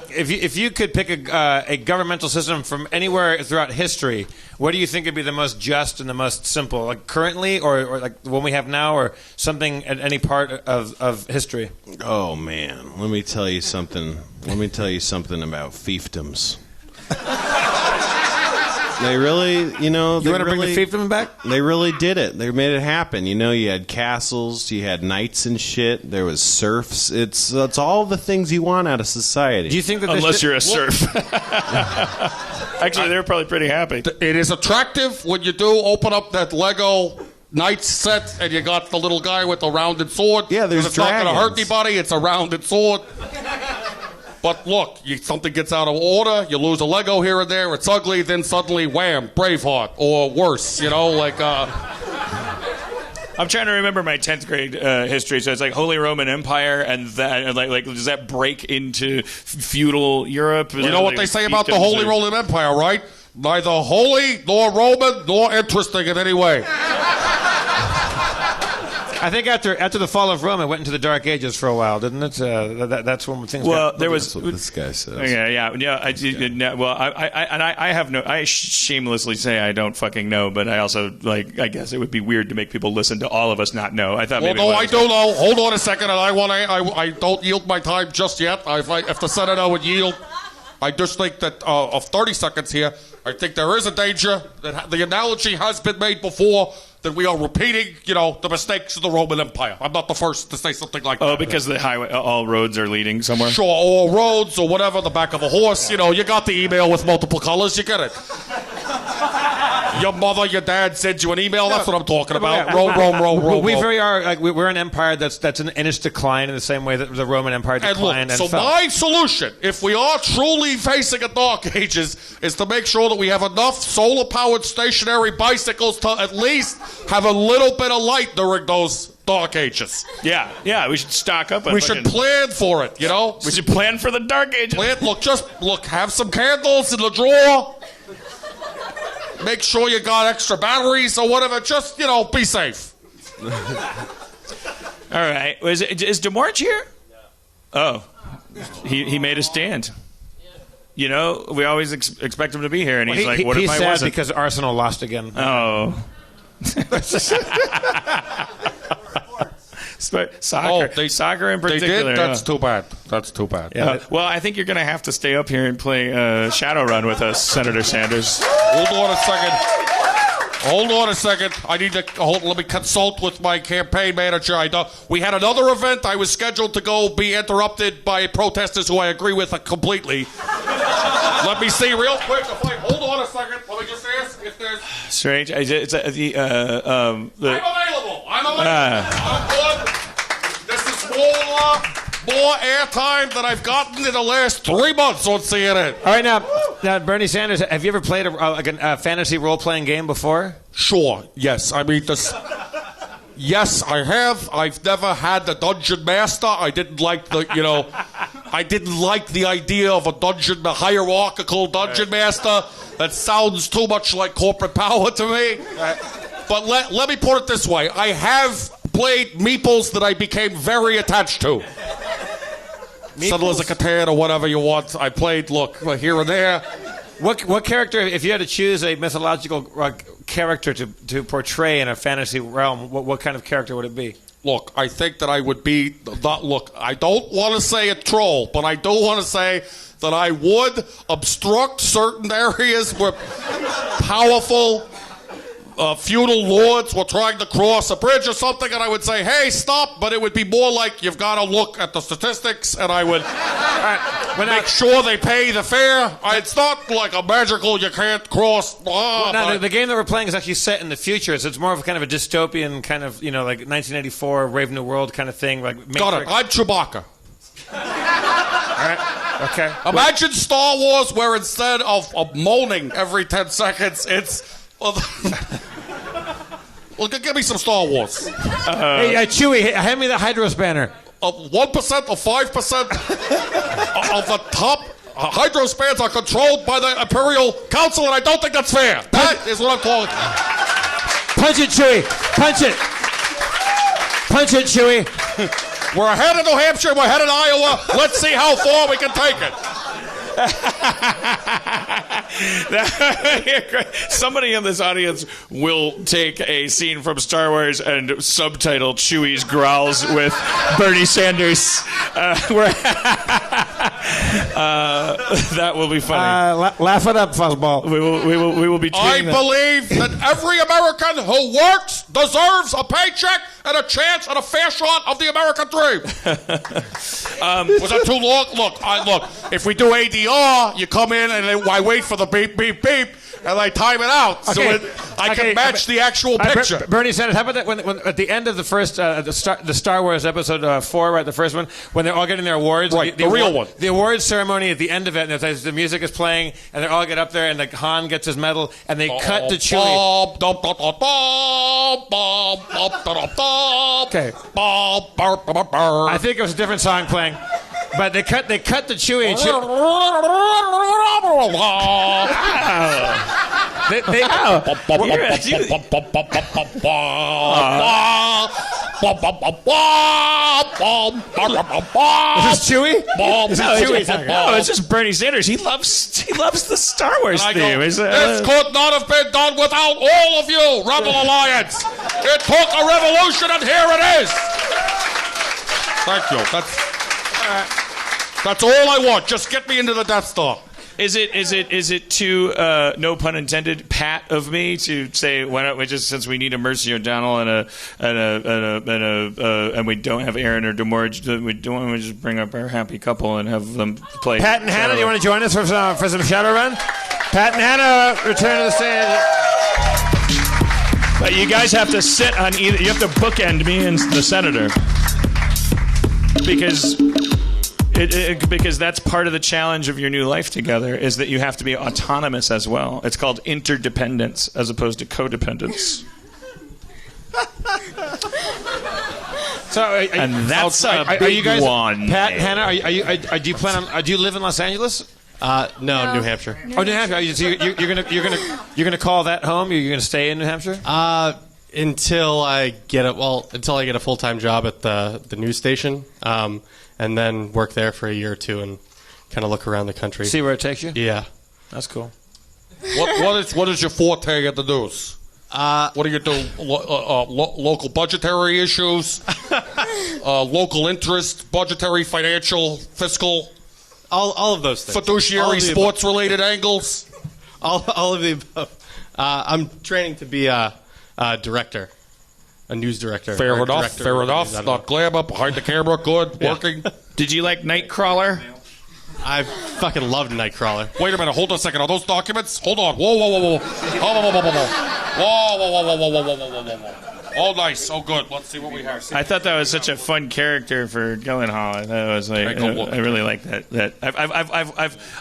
if you could pick a governmental system from anywhere throughout history, what do you think would be the most just and the most simple? Like currently, or like the one we have now, or something at any part of history? Oh man, let me tell you something. Let me tell you something about fiefdoms. They really, You want to bring the fiefdom back? They really did it. They made it happen. You had castles, you had knights and shit. There was serfs. It's all the things you want out of society. Do you think that unless you're a serf? Actually, they're probably pretty happy. It is attractive when you do open up that Lego Knights set and you got the little guy with the rounded sword. Yeah, there's it's dragons. not going to hurt anybody. It's a rounded sword. But look, something gets out of order, you lose a Lego here and there, it's ugly, then suddenly, wham, Braveheart, or worse, I'm trying to remember my 10th grade history, so it's like Holy Roman Empire, and that, like does that break into feudal Europe? You know what they say about the Holy Roman Empire, right? Neither holy, nor Roman, nor interesting in any way. I think after the fall of Rome, it went into the Dark Ages for a while, didn't it? That's when things. There was. That's what this guy says. Yeah. I have no. I shamelessly say I don't fucking know, but I also I guess it would be weird to make people listen to all of us not know. I thought. Well, no, I don't know. Hold on a second, and I don't yield my time just yet. If the Senator would yield, I just think that of 30 seconds here, I think there is a danger that the analogy has been made before. That we are repeating, the mistakes of the Roman Empire. I'm not the first to say something like that. Oh, because the highway, all roads are leading somewhere? Sure, all roads or whatever, the back of a horse. You got the email with multiple colors. You get it. Your mother, your dad sends you an email. That's what I'm talking about. Rome. We we're an empire that's in its decline in the same way that the Roman Empire declined and fell. My solution, if we are truly facing a dark ages, is to make sure that we have enough solar-powered stationary bicycles to at least have a little bit of light during those dark ages. Yeah, we should stock up. We should plan for it, We should plan for the dark ages. Have some candles in the drawer. Make sure you got extra batteries or whatever. Just, be safe. All right. Is DeMarch here? No. Oh. He made a stand. We always expect him to be here, and he's like, what if I wasn't? He's sad because Arsenal lost again. Oh. Soccer. Soccer in particular. They did? That's too bad. That's too bad. Yeah. Well, I think you're going to have to stay up here and play Shadowrun with us, Senator Sanders. Hold on a second. I need to let me consult with my campaign manager. We had another event. I was scheduled to go be interrupted by protesters who I agree with completely. Let me see real quick. Hold on a second. Let me just ask if there's... Strange. I'm available. I'm good. This is more airtime than I've gotten in the last 3 months on CNN. All right, now, Bernie Sanders, have you ever played a fantasy role-playing game before? Sure. Yes. I mean, yes, I have. I've never had the dungeon master. I didn't like I didn't like the idea of a hierarchical dungeon master. That sounds too much like corporate power to me. But let me put it this way. I have played meeples that I became very attached to. Settlers of Catan or whatever you want. I played, here and there. What character, if you had to choose a mythological character to portray in a fantasy realm, what kind of character would it be? Look, I think that I would be... I don't want to say a troll, but I do want to say that I would obstruct certain areas where powerful... feudal lords were trying to cross a bridge or something, and I would say, hey, stop, but it would be more like you've got to look at the statistics, and I would make sure they pay the fare. It's not like a magical, you can't cross. The game that we're playing is actually set in the future, so it's more of a kind of a dystopian kind of, like 1984 Brave New World kind of thing. Like Matrix. Got it. I'm Chewbacca. All right. Okay. Imagine Star Wars where instead of moaning every 10 seconds, it's... Well, give me some Star Wars. Hey, Chewie, hand me the Hydro Spanner. 1% or 5% of the top Hydro Spans are controlled by the Imperial Council, and I don't think that's fair. That is what I'm calling it. Punch it, Chewie. Punch it. Punch it, Chewie. We're ahead of New Hampshire. We're ahead of Iowa. Let's see how far we can take it. Somebody in this audience will take a scene from Star Wars and subtitle Chewie's growls with Bernie Sanders. That will be funny. Laugh it up, fuzzball. We will be. I believe that every American who works deserves a paycheck and a chance at a fair shot of the American dream. Was that too long? Look. If we do ADR, you come in and I wait for the beep, beep, beep, and I time it out so I can match the actual picture. Bernie Sanders, how about that when at the end of the first the Star Wars episode 4, right, the first one, when they're all getting their awards, right, the real one, the awards ceremony at the end of it, and the music is playing, and they all get up there, and like Han gets his medal, and they cut to Chewie. Okay. I think it was a different song playing. But they cut to Chewie and Chewie. Is this Chewie? No, it's just Bernie Sanders. He loves the Star Wars theme. This could not have been done without all of you, Rebel Alliance. It took a revolution, and here it is. Thank you. That's all I want. Just get me into the Death Star. Is it too no pun intended pat of me to say why don't we just, since we need a Mercy O'Donnell and we don't have Aaron or Demorge, we don't want to just bring up our happy couple and have them play. Pat and Hannah, do you want to join us for some Shadowrun? Pat and Hannah, return to the stage. But you guys have to sit on either. You have to bookend me and the senator because that's part of the challenge of your new life together, is that you have to be autonomous as well. It's called interdependence as opposed to codependence. And that's a big one. Pat and Hannah, do you plan on? Do you live in Los Angeles? No, New Hampshire. Oh, New Hampshire. So you're gonna call that home? You're gonna stay in New Hampshire? Until I get a full-time job at the news station. And then work there for a year or two and kind of look around the country. See where it takes you? Yeah. That's cool. What is your forte at the news? What do you do? Local budgetary issues? Local interest? Budgetary, financial, fiscal? All of those things. Fiduciary, sports-related angles? All of the above. I'm training to be a director. A news director. Fair enough. Not glamour, behind the camera, good, working. Did you like Nightcrawler? I fucking loved Nightcrawler. Wait a minute. Hold on a second. Are those documents? Hold on. Whoa, whoa, whoa, whoa. Whoa, whoa, whoa, whoa, whoa. Whoa, whoa, whoa, whoa, whoa, whoa, whoa, whoa, whoa. Oh, nice. Oh, good. Let's see what we have. I thought that was such a fun character for Gyllenhaal. I thought it was like I really like that.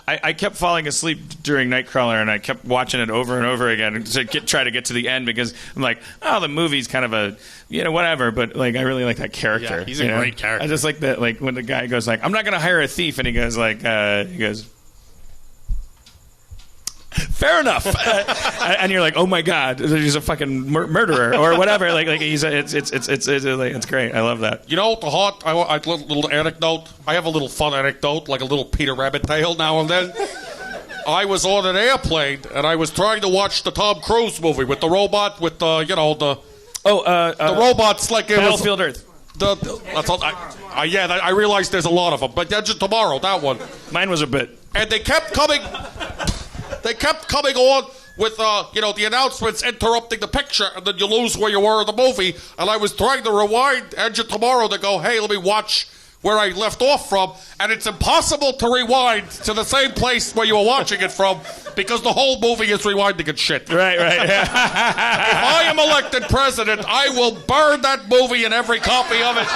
I kept falling asleep during Nightcrawler, and I kept watching it over and over again to try to get to the end because I'm like, oh, the movie's kind of a whatever, but like I really like that character. Yeah, he's a great character. I just like that, like when the guy goes like, I'm not going to hire a thief, and he goes like, fair enough, and you're like, oh my god, he's a fucking murderer or whatever. Like it's great. I love that. You know, a little anecdote. I have a little fun anecdote, like a little Peter Rabbit tale now and then. I was on an airplane and I was trying to watch the Tom Cruise movie with the robot with the the robots like it Battlefield Earth. I realized there's a lot of them, but Edge of Tomorrow, that one. Mine was a bit. And they kept coming. They kept coming on with, the announcements interrupting the picture, and then you lose where you were in the movie. And I was trying to rewind Edge of Tomorrow to go, hey, let me watch where I left off from. And it's impossible to rewind to the same place where you were watching it from because the whole movie is rewinding and shit. Right. If I am elected president, I will burn that movie and every copy of it.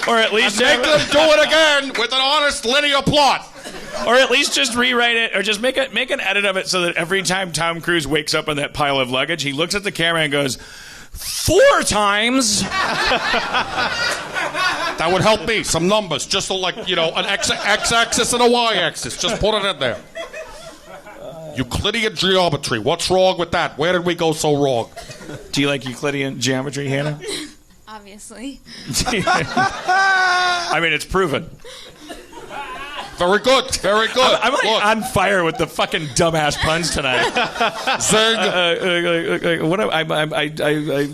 Or at least make them do it again with an honest linear plot. Or at least just rewrite it, or just make an edit of it so that every time Tom Cruise wakes up on that pile of luggage, he looks at the camera and goes, 4 times. That would help me. Some numbers, just so like an x-axis and a y-axis. Just put it in there. Euclidean geometry. What's wrong with that? Where did we go so wrong? Do you like Euclidean geometry, Hannah? Obviously. I mean, it's proven. Very good. Very good. I'm like on fire with the fucking dumbass puns tonight. Zing.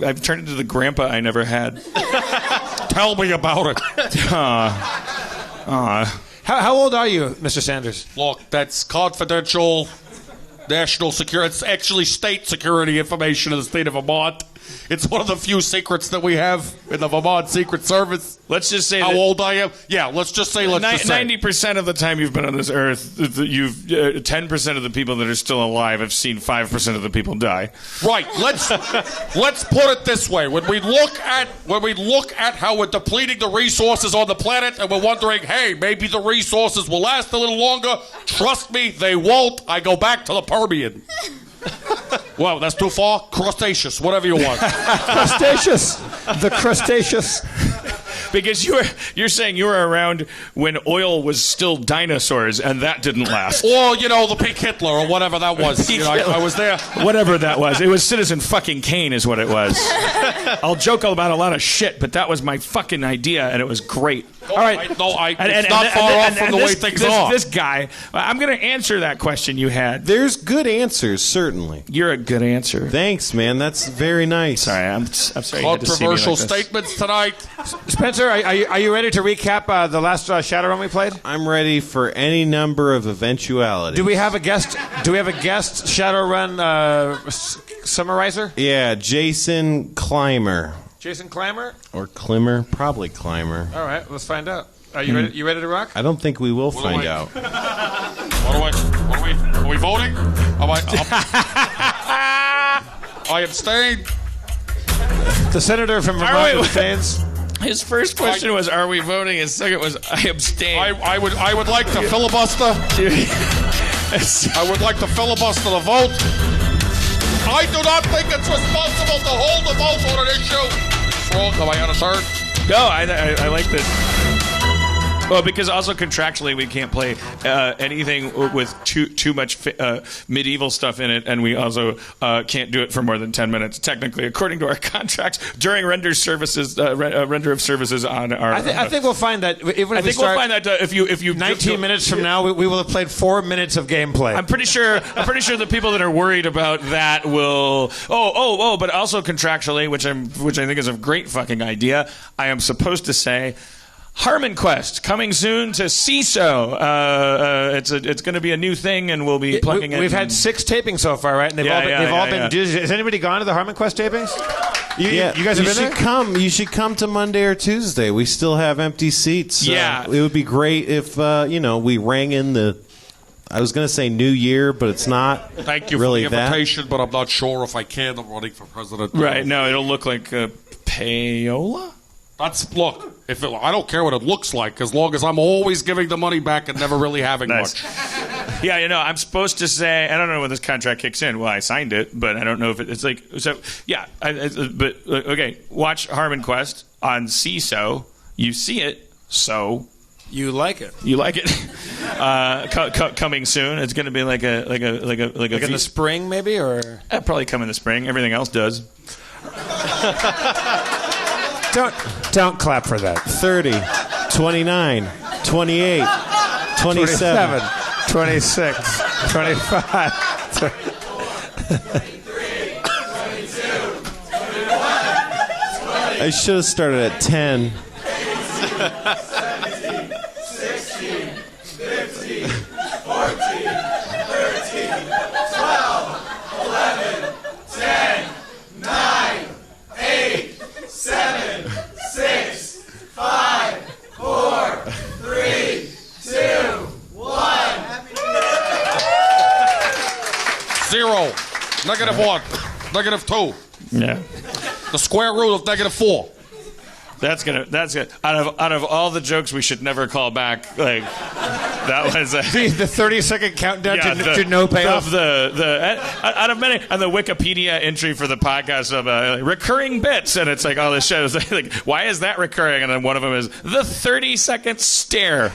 I've turned into the grandpa I never had. Tell me about it. How old are you, Mr. Sanders? Look, that's confidential national security. It's actually state security information in the state of Vermont. It's one of the few secrets that we have in the Vermont Secret Service. Let's just say how old I am. Yeah, let's just say 90% of the time you've been on this earth, 10% of the people that are still alive have seen 5% of the people die. Right. Let's put it this way: when we look at how we're depleting the resources on the planet, and we're wondering, hey, maybe the resources will last a little longer. Trust me, they won't. I go back to the Permian. Well, that's too far. Crustaceous, whatever you want. Crustaceous. The crustaceous. Because you're saying you were around when oil was still dinosaurs, and that didn't last. Or, the pink Hitler, or whatever that was. I was there. Whatever that was. It was Citizen fucking Kane is what it was. I'll joke about a lot of shit, but that was my fucking idea, and it was great. All right. It's not far off from the way things are. This guy, I'm going to answer that question you had. There's good answers, certainly. You're a good answer. Thanks, man. That's very nice. Sorry, I'm sorry. Controversial like statements tonight. Spencer, are you ready to recap the last Shadowrun we played? I'm ready for any number of eventualities. Do we have a guest? Shadowrun summarizer? Yeah, Jason Clymer. Jason Clymer? Or Climmer? Probably Clymer. All right, let's find out. Are you ready? You ready to rock? I don't think we will find out. Are we voting? I abstained. The senator from Vermont abstains. His first question was, "Are we voting?" His second was, "I abstain." I would like to filibuster. I would like to filibuster the vote. I do not think it's responsible to hold the vote on an issue. It's wrong. Am I on a third? No, I like that. Well, because also contractually we can't play anything with too much medieval stuff in it, and we also can't do it for more than 10 minutes. Technically, according to our contracts, during render of services on our. I think we'll find that even if we'll find that if you 19 minutes from now, we will have played 4 minutes of gameplay. I'm pretty sure the people that are worried about that will. But also contractually, which I think is a great fucking idea. I am supposed to say. Harmon Quest coming soon to CISO. It's going to be a new thing, and we'll be plugging it. We've had 6 tapings so far, right? And they've all been. Has anybody gone to the Harmon Quest tapings? You guys have been there? You should come to Monday or Tuesday. We still have empty seats. Yeah. It would be great if, we rang in the... I was going to say New Year, but it's not. Thank you really for the invitation, but I'm not sure if I can. I'm running for president. Right. No, it'll look like a payola. Look, I don't care what it looks like, as long as I'm always giving the money back and never really having much. Yeah, I'm supposed to say, I don't know when this contract kicks in. Well, I signed it, but I don't know if it's like, so, yeah. But, okay, watch Harmon Quest on CISO. You see it, so... You like it. You like it. Coming soon. It's going to be like in the spring, maybe, or probably come in the spring. Everything else does. Don't clap for that. 30, 29, 28, 27, 26, 25. I should have started at 10. 0, -1, -2. Yeah. The square root of -4. That's good. Out of all the jokes we should never call back, like that was the 30-second countdown to no payoff. Out of many, and the Wikipedia entry for the podcast of recurring bits, and it's like all this shows like why is that recurring? And then one of them is the 30-second stare.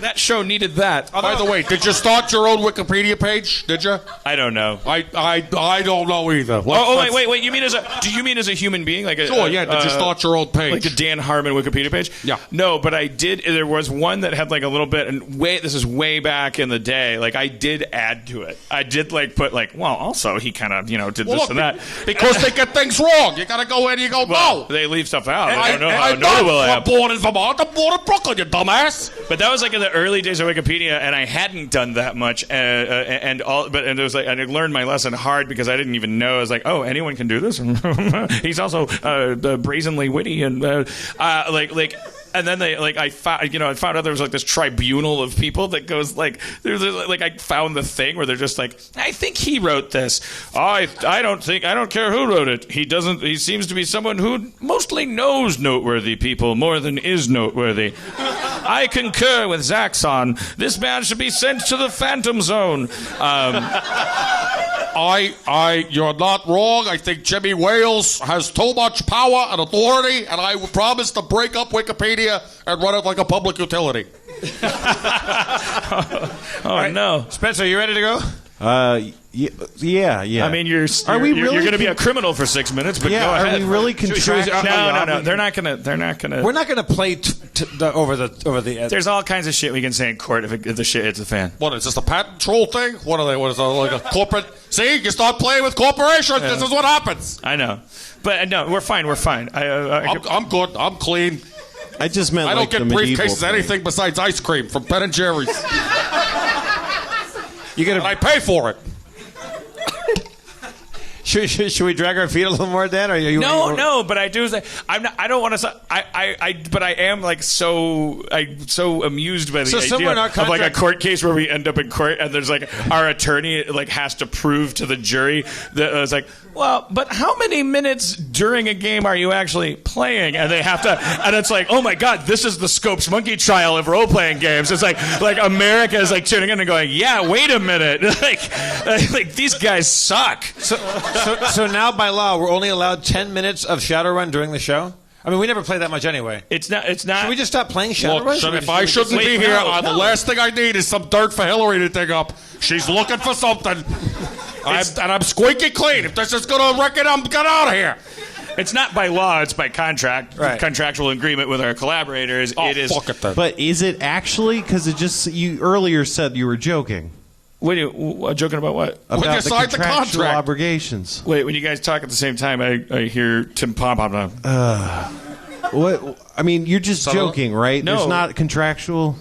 That show needed that. By the way, did you start your own Wikipedia page? Did you? I don't know. I don't know either. Wait. You mean do you mean as a human being? Like sure, yeah. Did you start your own page? Like the Dan Harmon Wikipedia page? Yeah. No, but I did. There was one that had like a little bit, and this is way back in the day. Like I did add to it. I did like put like, well, also he kind of did this and that because they get things wrong. You got to go in. You go no. They leave stuff out. I don't know how I'm not born in Vermont. I'm born in Brooklyn. You dumbass. But that was like in the early days of Wikipedia, and I hadn't done that much, and it was like, and I learned my lesson hard because I didn't even know. I was like, oh, anyone can do this. He's also brazenly witty and and then I found out there was like this tribunal of people that goes like I found the thing where they're just like, I think he wrote this. I don't care who wrote it. He seems to be someone who mostly knows noteworthy people more than is noteworthy. I concur with Zaxxon. This man should be sent to the Phantom Zone. You're not wrong. I think Jimmy Wales has too much power and authority, and I promise to break up Wikipedia and run it like a public utility. Right. No. Spencer, you ready to go? Yeah. I mean, you're going to be a criminal for 6 minutes, but go ahead. Are we really contractually? No. They're not going to. We're not going to play over the. There's all kinds of shit we can say in court if the shit hits the fan. What is this, a patent troll thing? What are they? What is it, like a corporate? See, you start playing with corporations. Yeah. This is what happens. I know, but no, we're fine. I'm good. I'm clean. I just meant I don't get briefcases thing. anything besides ice cream from Ben and Jerry's. And I pay for it. Should we drag our feet a little more, Dan? Or no. But I do say I don't want to. But I am like so amused by the idea of like a court case where we end up in court and there's like our attorney like has to prove to the jury that it's like, well, but how many minutes during a game are you actually playing? And they have to, and it's like, oh my God, this is the Scopes Monkey trial of role playing games. It's like America is like tuning in and going, yeah, wait a minute, like these guys suck. So now by law, we're only allowed 10 minutes of Shadowrun during the show? I mean, we never play that much anyway. It's not. Should we just stop playing Shadowrun? Look, if I shouldn't be here, the last thing I need is some dirt for Hillary to dig up. She's looking for something. And I'm squeaky clean. If this is going to wreck it, I'm get out of here. It's not by law, it's by contract, right. Contractual agreement with our collaborators. It is. Fuck it then. But is it actually? Because you earlier said you were joking. Wait, joking about what? About the contractual obligations. Wait, when you guys talk at the same time, I hear Tim Pom. What? I mean, you're just joking, right? No. There's not contractual.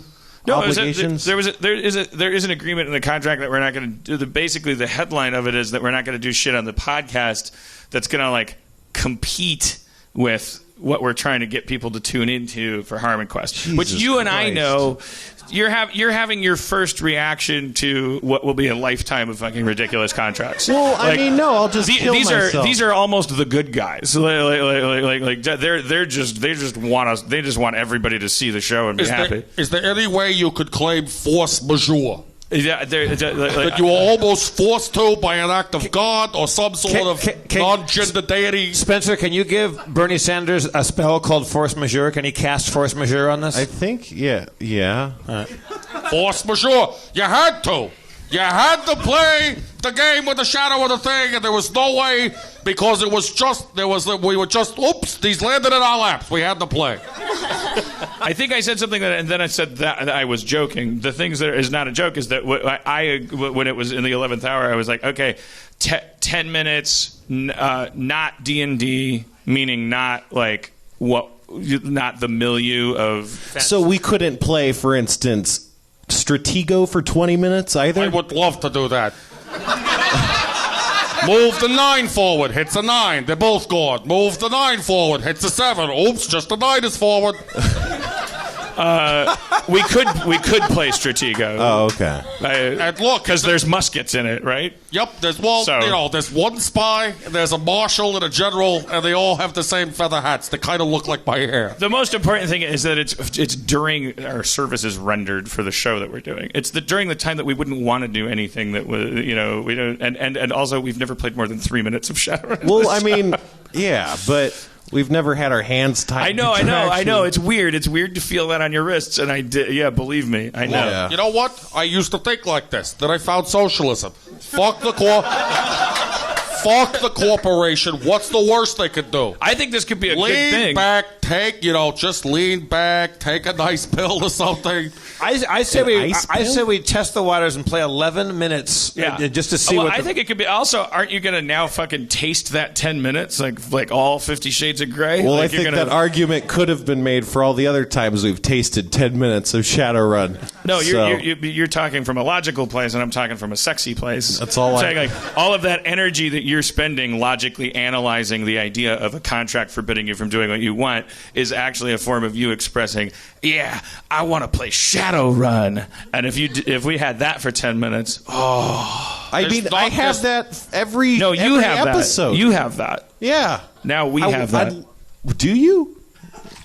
obligations? There is an agreement in the contract that we're not going to do. Basically, the headline of it is that we're not going to do shit on the podcast that's going to like compete with what we're trying to get people to tune into for Harmon Quest. Jesus which you and Christ. I know. You're having your first reaction to what will be a lifetime of fucking ridiculous contracts. Well, I mean, no, I'll just kill myself. These are almost the good guys. Like they just want everybody to see the show and be happy. Is there any way you could claim force majeure? Yeah, That you were almost forced to by an act of God or some sort of non-gender deity? Spencer, can you give Bernie Sanders a spell called force majeure? Can he cast force majeure on this? I think, yeah. Force majeure. You had to. You had to play the game with the shadow of the thing, and there was no way because it was just oops, these landed in our laps. We had to play. I think I said something and then I said that I was joking. The things that is not a joke is that when it was in the 11th hour, I was like, okay, 10 minutes, not D&D, meaning not like not the milieu of. So we couldn't play, for instance, Stratego for 20 minutes either? I would love to do that. Move the 9 forward, hits a 9. They're both gone. Move the 9 forward, hits a 7. Oops, just the 9 is forward. We could play Stratego. Oh, okay. And look, because there's muskets in it, right? Yep, there's one spy, there's a marshal and a general, and they all have the same feather hats. They kind of look like my hair. The most important thing is that it's during our services rendered for the show that we're doing. It's during the time that we wouldn't want to do anything that was, we don't, and also we've never played more than 3 minutes of Shadowrun. Well, I mean, yeah, but we've never had our hands tied. I know. It's weird. It's weird to feel that on your wrists, and I did. Yeah, believe me, I know. Yeah. You know what? I used to think like this. Then I found socialism. Fuck the corporation. What's the worst they could do? I think this could be a good Lean thing. back, just lean back, take a nice pill or something. I say we test the waters and play 11 minutes just to see I think it could be. Also, aren't you going to now fucking taste that 10 minutes like all 50 Shades of Grey? Well, like I think that argument could have been made for all the other times we've tasted 10 minutes of Shadowrun. No, you're talking from a logical place, and I'm talking from a sexy place. That's all. I'm saying, like, all of that energy that you're spending logically analyzing the idea of a contract forbidding you from doing what you want is actually a form of you expressing, yeah, I want to play Shadowrun. And if we had that for 10 minutes, I have that every you have episode. That. You have that. Yeah. Now we have that. Do you?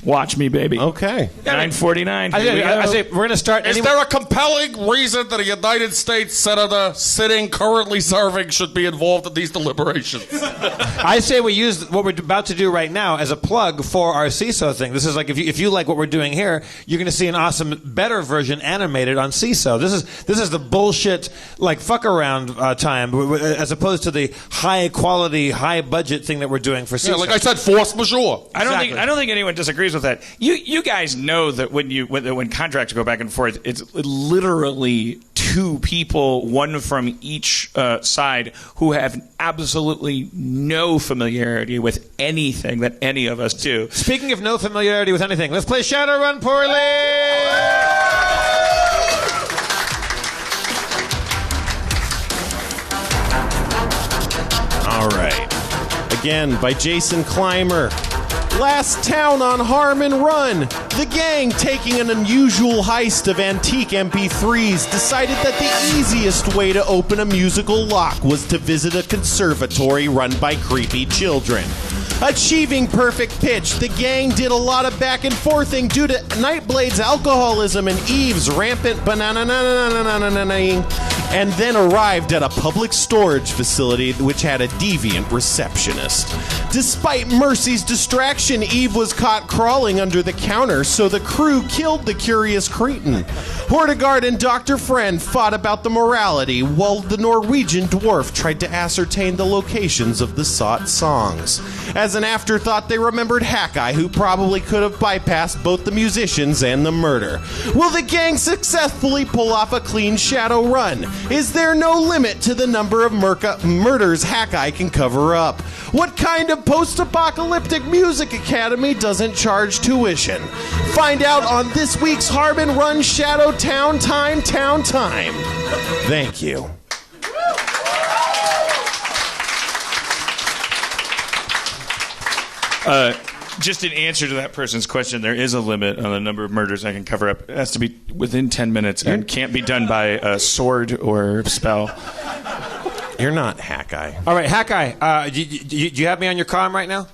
Watch me, baby. Okay. 9:49. I say we're going to start. Is there a compelling reason that a United States senator sitting currently serving should be involved in these deliberations? I say we use what we're about to do right now as a plug for our CISO thing. This is like if you like what we're doing here, you're going to see an awesome, better version animated on CISO. This is the bullshit like fuck around time, as opposed to the high quality, high budget thing that we're doing for CISO. Yeah, like I said, force majeure. I don't think anyone disagrees with that. You guys know that when contracts go back and forth, it's literally two people, one from each side, who have absolutely no familiarity with anything that any of us do. Speaking of no familiarity with anything, let's play Shadowrun poorly. All right. Again, by Jason Clymer. Last town on Harmon Run. The gang, taking an unusual heist of antique MP3s, decided that the easiest way to open a musical lock was to visit a conservatory run by creepy children. Achieving perfect pitch, the gang did a lot of back and forthing due to Nightblade's alcoholism and Eve's rampant banana-na-na-na-na-na-na-na, and then arrived at a public storage facility which had a deviant receptionist. Despite Mercy's distraction, Eve was caught crawling under the counter, so the crew killed the curious cretin. Hordegard and Dr. Friend fought about the morality, while the Norwegian dwarf tried to ascertain the locations of the sought songs. As an afterthought, they remembered Hackeye, who probably could have bypassed both the musicians and the murder. Will the gang successfully pull off a clean shadow run? Is there no limit to the number of murders Hackeye can cover up? What kind of post-apocalyptic music academy doesn't charge tuition? Find out on this week's Harmon Run Shadow Town Time. Thank you. Just in answer to that person's question, there is a limit on the number of murders I can cover up. It has to be within 10 minutes and can't be done by a sword or spell. You're not Hackeye. All right, Hackeye, do you have me on your comm right now?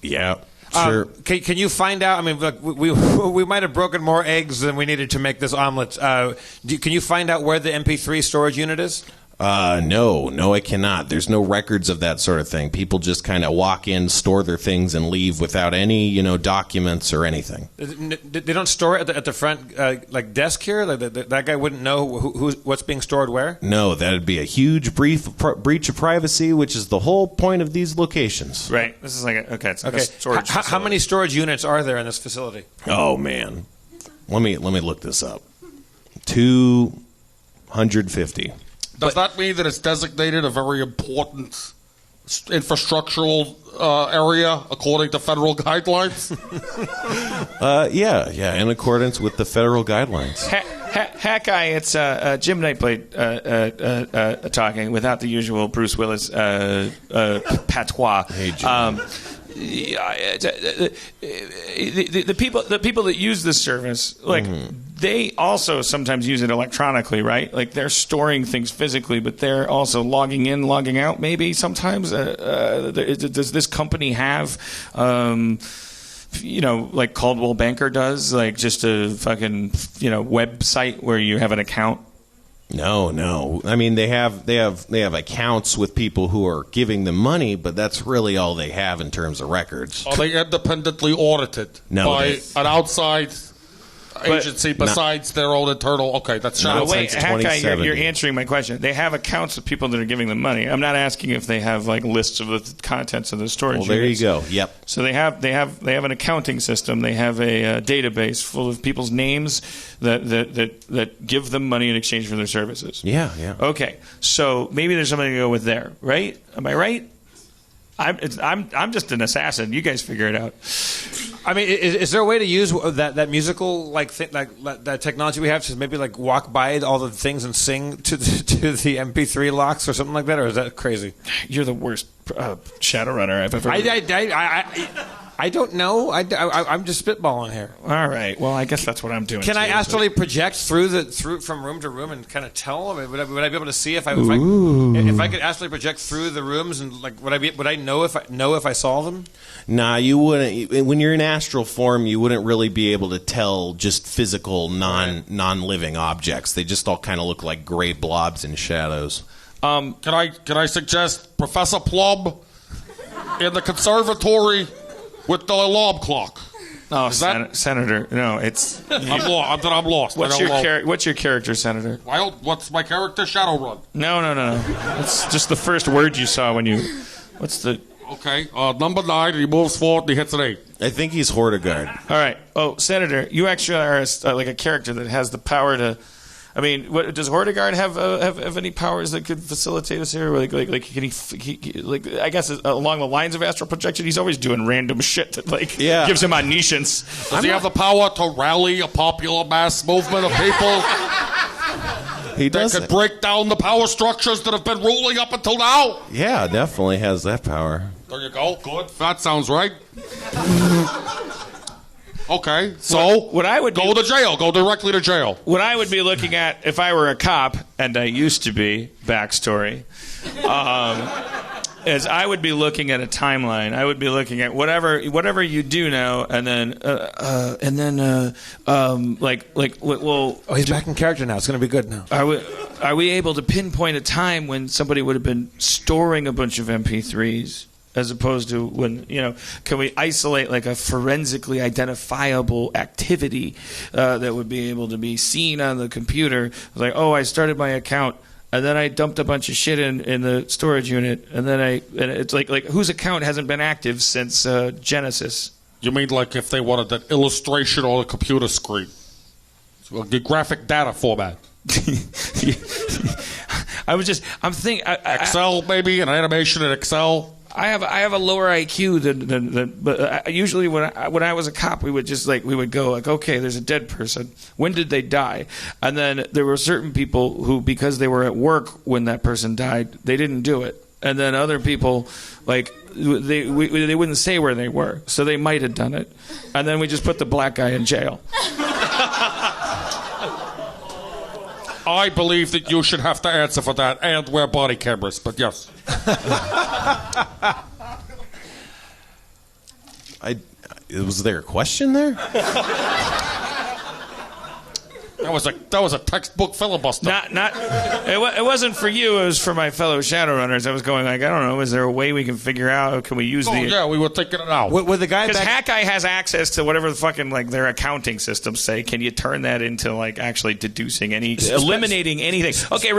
Yeah. Sure. Can you find out? I mean, look, we might have broken more eggs than we needed to make this omelet. Can you find out where the MP3 storage unit is? No, I cannot. There's no records of that sort of thing. People just kind of walk in, store their things, and leave without any, documents or anything. They don't store it at the front, desk here. That guy wouldn't know what's being stored where. No, that'd be a huge breach of privacy, which is the whole point of these locations. Right. This is like a storage. How many storage units are there in this facility? Oh man, let me look this up. 250. Does that mean that it's designated a very important infrastructural area according to federal guidelines? Yeah, in accordance with the federal guidelines. Hackeye, it's Jim Nightblade talking without the usual Bruce Willis patois. Hey, Jim. The people that use this service, they also sometimes use it electronically, right? Like they're storing things physically, but they're also logging in, logging out. Maybe sometimes. Does this company have, like Caldwell Banker does, like just a fucking website where you have an account? No. I mean, they have accounts with people who are giving them money, but that's really all they have in terms of records. Are they independently audited by an outside agency besides their own internal? Okay, that's no, wait, Hackeye, you're answering my question. They have accounts of people that are giving them money. I'm not asking if they have like lists of the contents of the storage. Well, there units. you go. Yep. So they have an accounting system. They have a database full of people's names that give them money in exchange for their services. Yeah. Okay, so maybe there's something to go with there, right? Am I right? I'm just an assassin. You guys figure it out. I mean, is there a way to use that musical that technology we have to maybe walk by all the things and sing to the MP3 locks or something like that, or is that crazy? You're the worst Shadowrunner I've ever. I don't know. I'm just spitballing here. All right. Well, I guess that's what I'm doing. Can I astrally project through from room to room and kind of tell? I mean, would I be able to see if I could astrally project through the rooms and would I know if I saw them? Nah, you wouldn't. When you're in astral form, you wouldn't really be able to tell just physical non-living objects. They just all kind of look like gray blobs and shadows. Can I suggest Professor Plum in the conservatory with the alarm clock? No, Senator. No, it's. I'm lost. What's your character, Senator? What's my character? Shadowrun. No. It's just the first word you saw when you. What's the? Okay, number 9. He moves forward and he hits an 8. I think he's Hortigard. All right. Oh, Senator, you actually are like a character that has the power to. I mean, does Hortigard have any powers that could facilitate us here? Like can he I guess along the lines of astral projection, he's always doing random shit that gives him omniscience. Does he have the power to rally a popular mass movement of people? He does. That could break down the power structures that have been ruling up until now. Yeah, definitely has that power. There you go. Good. That sounds right. Okay, so what I would go to jail. Go directly to jail. What I would be looking at if I were a cop, and I used to be, backstory, is I would be looking at a timeline. I would be looking at whatever you do now, and then well. Oh, he's back in character now. It's going to be good now. Are we able to pinpoint a time when somebody would have been storing a bunch of MP3s? As opposed to when, can we isolate like a forensically identifiable activity that would be able to be seen on the computer? Like, oh, I started my account and then I dumped a bunch of shit in the storage unit, and it's like whose account hasn't been active since Genesis? You mean like if they wanted that illustration on a computer screen? So the graphic data format. I'm thinking Excel, maybe an animation in Excel. I have a lower IQ than but usually when I was a cop, we would go like, okay, there's a dead person. When did they die? And then there were certain people who, because they were at work when that person died, they didn't do it. And then other people, like, they wouldn't say where they were, so they might have done it. And then we just put the black guy in jail. I believe that you should have to answer for that and wear body cameras, but yes. Was there a question there? That was a textbook filibuster. It wasn't for you. It was for my fellow Shadowrunners. I was going like, I don't know. Is there a way we can figure out? Can we use yeah, we were thinking it out. With the guy, because Hackeye has access to whatever the fucking like their accounting systems say. Can you turn that into like actually deducing eliminating anything? Okay,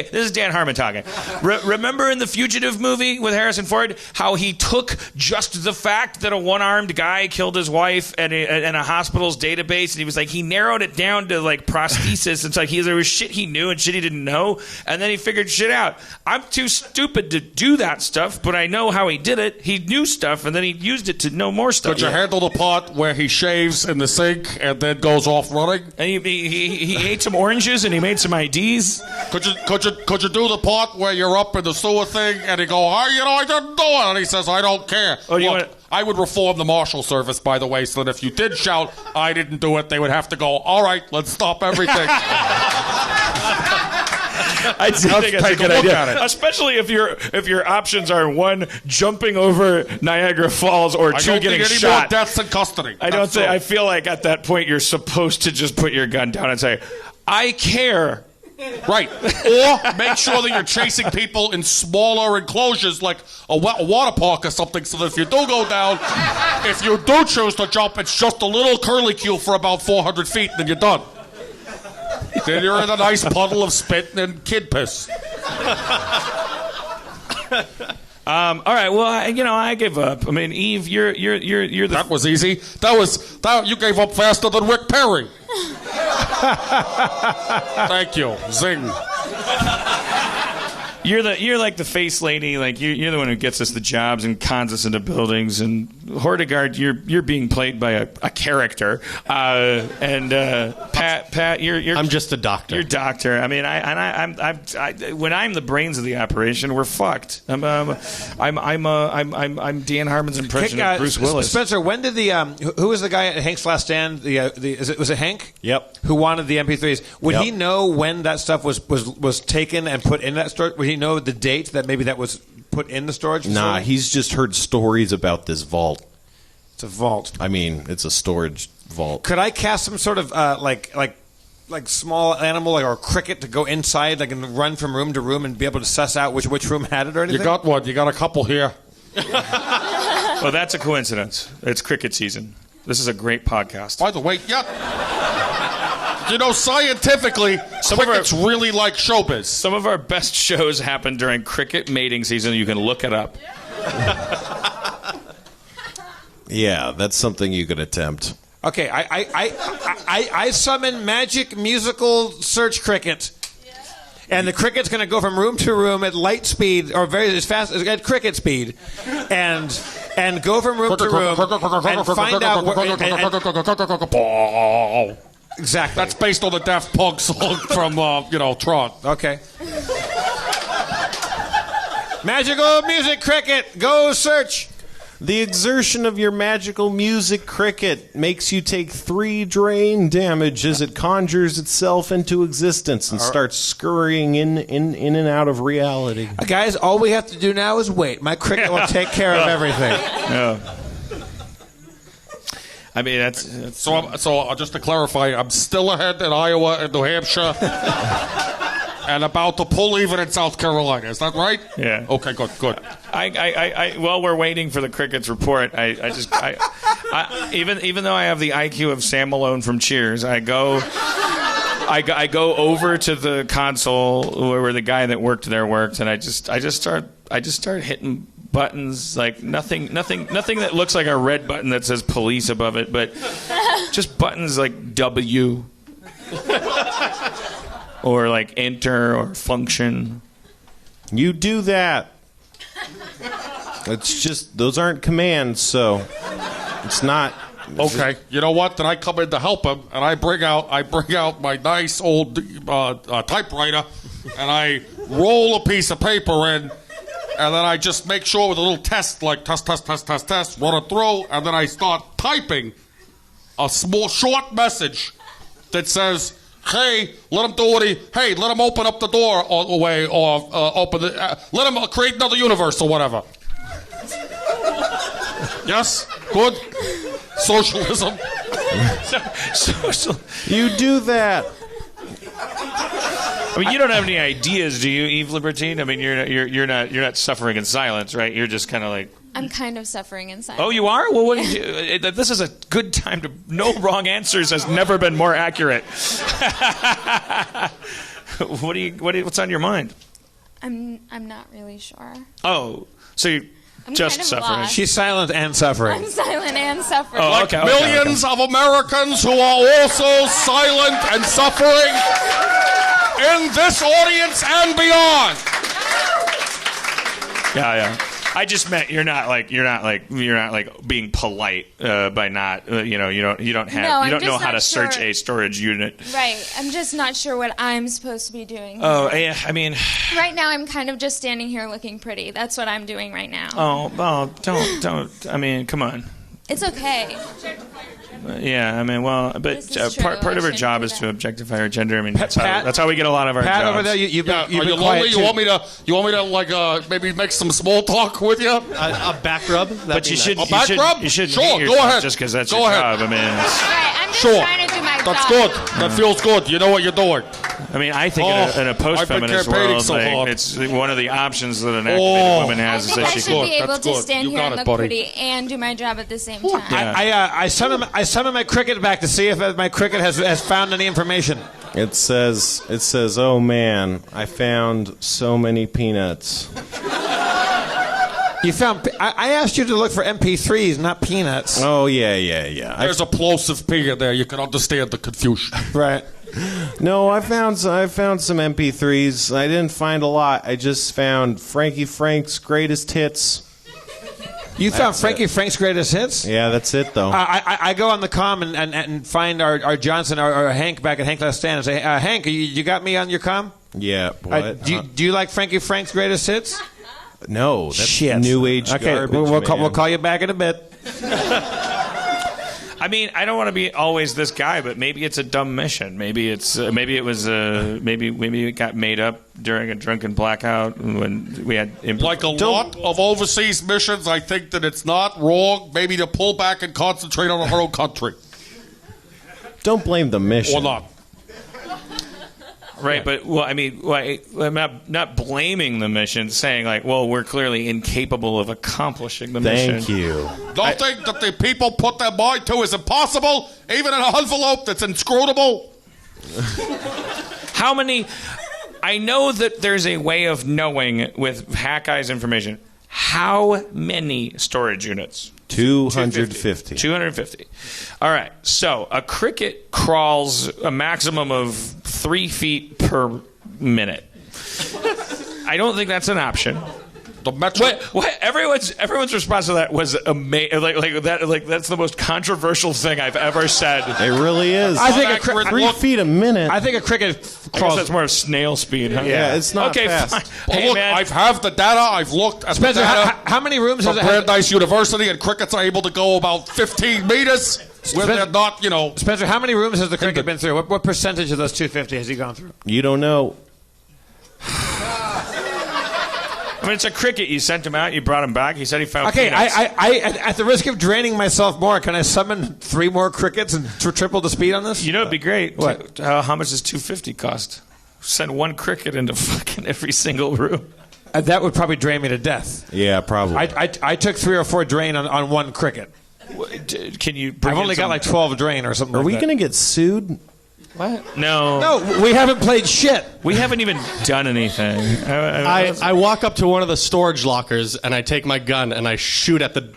this is Dan Harmon talking. Remember in the Fugitive movie with Harrison Ford how he took just the fact that a one-armed guy killed his wife and a hospital's database, and he was like he narrowed it down to like prosthesis. It's like there was shit he knew and shit he didn't know, and then he figured shit out. I'm too stupid to do that stuff, but I know how he did it. He knew stuff, and then he used it to know more stuff. Could you handle the part where he shaves in the sink and then goes off running? And he ate some oranges and he made some IDs. Could you do the part where you're up in the sewer thing and he go, I didn't do it, and he says, I don't care. Oh, you want? I would reform the Marshal Service, by the way, so that if you did shout, I didn't do it, they would have to go, all right, let's stop everything. I think that's a good idea. Especially if your options are one, jumping over Niagara Falls, or two, getting shot. I don't think any more deaths in custody. I feel like at that point you're supposed to just put your gun down and say, I care. Right. Or make sure that you're chasing people in smaller enclosures like a water park or something, so that if you do go down, if you do choose to jump, it's just a little curlicue for about 400 feet, then you're done. Then you're in a nice puddle of spit and kid piss. All right. Well, I give up. I mean, Eve, you're the. That was easy. That you gave up faster than Rick Perry. Thank you. Zing. You're like the face lady. Like you're the one who gets us the jobs and cons us into buildings. And Hordegard, you're being played by a character. And Pat, you're. I'm just a doctor. You're doctor. I mean, when I'm the brains of the operation, we're fucked. I'm Dan Harmon's impression of Bruce Willis. Spencer, when did who was the guy at Hank's Last Stand? Was it Hank? Yep. Who wanted the MP3s? Would he know when that stuff was taken and put in that storage? Would he know the date that maybe that was put in the storage facility? Nah, he's just heard stories about this vault. It's a vault. I mean, it's a storage vault. Could I cast some sort of like small animal or a cricket to go inside, like, and run from room to room and be able to suss out which room had it or anything? You got one. You got a couple here. Well, that's a coincidence. It's cricket season. This is a great podcast. By the way, scientifically, crickets really like showbiz. Some of our best shows happen during cricket mating season. You can look it up. Yeah, that's something you could attempt. Okay, I summon magic musical search cricket. And the cricket's going to go from room to room at light speed, or as fast as at cricket speed, and go from room to room and find out exactly. That's based on the Daft Punk song from Tron. Okay. Magical music cricket, go search. The exertion of your magical music cricket makes you take 3 drain damage as it conjures itself into existence and starts scurrying in and out of reality. Guys, all we have to do now is wait. My cricket will take care of everything. Yeah. I mean, that's so. Just to clarify, I'm still ahead in Iowa and New Hampshire, and about to pull even in South Carolina. Is that right? Yeah. Okay. Good. While we're waiting for the cricket's report, even though I have the IQ of Sam Malone from Cheers, I go I go over to the console where the guy that worked there worked, and I just start hitting buttons, like nothing that looks like a red button that says police above it, but just buttons like W or like enter or function. You do that. It's just, those aren't commands, so it's not. Okay, you know what? Then I come in to help him, and I bring out my nice old typewriter, and I roll a piece of paper in, and then I just make sure with a little test, like test, run it through, and then I start typing a small, short message that says, "Hey, let him do what hey, let him open up the door all the way, or open the, let him create another universe or whatever." Yes, good. Socialism. Social. You do that. I mean, you don't have any ideas, do you, Eve Libertine? I mean, you're not suffering in silence, right? You're just kind of like. I'm kind of suffering in silence. Oh, you are? Well, what did you? This is a good time to. No wrong answers has never been more accurate. What's on your mind? I'm not really sure. Oh, so you. I'm Just kind of suffering. lost. She's silent and suffering. I'm silent and suffering. Oh, Like millions of Americans who are also silent and suffering in this audience and beyond. Yeah. I just meant you're not like being polite by not you don't know how to search a storage unit. Right. I'm just not sure what I'm supposed to be doing. Oh, yeah. I mean, right now I'm kind of just standing here looking pretty. That's what I'm doing right now. oh, don't. I mean, come on. It's okay. Yeah, I mean, well, but This is true. part I of her shouldn't job do is that. to objectify her gender. I mean, Pat- that's how we get a lot of our Pat jobs. over there, you've Yeah, been are you quiet lonely? too. You want me to like maybe make some small talk with you? A back rub? But you shouldn't. A back rub? You shouldn't Sure, hate go yourself ahead. just because that's Go your ahead. job. I mean, Right. I'm just Sure. trying to do my job. That's good. That feels good. You know what you're doing. I think in a I've been post-feminist campaigning world, so like, hard. it's one of the options that an activated woman I has is think that I she should can. be able That's to good. stand You here got and it, look buddy. pretty and do my job at the same time. Yeah. I summoned my cricket back to see if my cricket has found any information. It says, oh man, I found so many peanuts. You found. I asked you to look for MP3s, not peanuts. Oh, yeah. There's a plosive P in there. You can understand the confusion. Right. No, I found some MP3s. I didn't find a lot. I just found Frankie Frank's greatest hits. You found That's Frankie it. Frank's greatest hits? Yeah, that's it, though. I go on the comm and find our Johnson or Hank back at Hank Last Stand and say, Hank, you got me on your comm? Yeah, what? Do you like Frankie Frank's greatest hits? No, that's Shit. new age okay, garbage, we'll man. call you back in a bit. I mean, I don't want to be always this guy, but maybe it's a dumb mission. Maybe it got made up during a drunken blackout when we had Like a lot of overseas missions, I think that it's not wrong maybe to pull back and concentrate on our own country. Don't blame the mission. Or not. Right, but I'm not blaming the mission, saying like, well, we're clearly incapable of accomplishing the mission. Thank you. Don't think that the people put their mind to is impossible, even in an envelope that's inscrutable. How many? I know that there's a way of knowing with Hackeyes information. How many storage units? 250. 250. All right. So a cricket crawls a maximum of 3 feet per minute. I don't think that's an option. The metro. What? Everyone's response to that was amazing. Like that's the most controversial thing I've ever said. It really is. I think Inaccurate 3 look. feet a minute. I think a cricket I guess crawls. that's more of snail speed. Huh? Yeah, it's not okay, fast. fine. Well, Hey, look, man. I have the data. I've looked at Spencer, the data. how many rooms From has it? Brandeis University, and crickets are able to go about 15 meters where they're not, Spencer, how many rooms has the cricket been through? What percentage of those 250 has he gone through? You don't know. I mean, it's a cricket. You sent him out. You brought him back. He said he found. Okay, peanuts. at the risk of draining myself more, can I summon 3 more crickets and triple the speed on this? You know, it'd be great. What? How much does 250 cost? Send 1 cricket into fucking every single room. That would probably drain me to death. Yeah, probably. I took 3 or 4 drain on 1 cricket. Can you? Bring I've only in got some- like 12 drain or something. Are like we that. going to get sued? What? No. No, we haven't played shit. We haven't even done anything. I walk up to one of the storage lockers and I take my gun and I shoot at the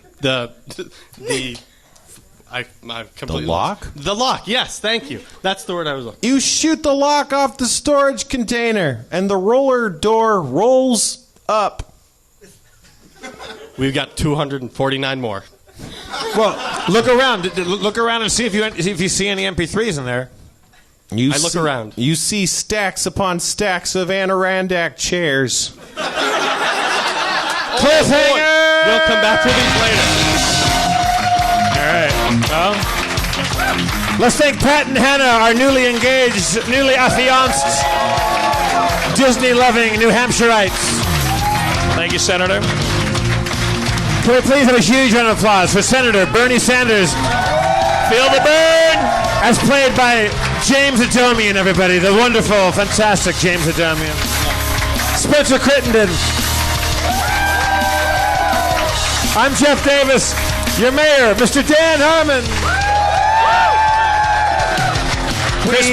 lock? The lock, yes, thank you. That's the word I was looking for. You shoot the lock off the storage container, and the roller door rolls up. We've got 249 more. Well, look around. Look around and see if you see any MP3s in there. I look around. You see stacks upon stacks of Adirondack chairs. Cliffhanger! We'll come back to these later. All right. Well, let's thank Pat and Hannah, our newly engaged, newly affianced, Disney-loving New Hampshireites. Thank you, Senator. Can we please have a huge round of applause for Senator Bernie Sanders? Feel the burn! As played by James Adomian, everybody. The wonderful, fantastic James Adomian. Spencer Crittenden. I'm Jeff Davis, your mayor, Mr. Dan Harmon. Chris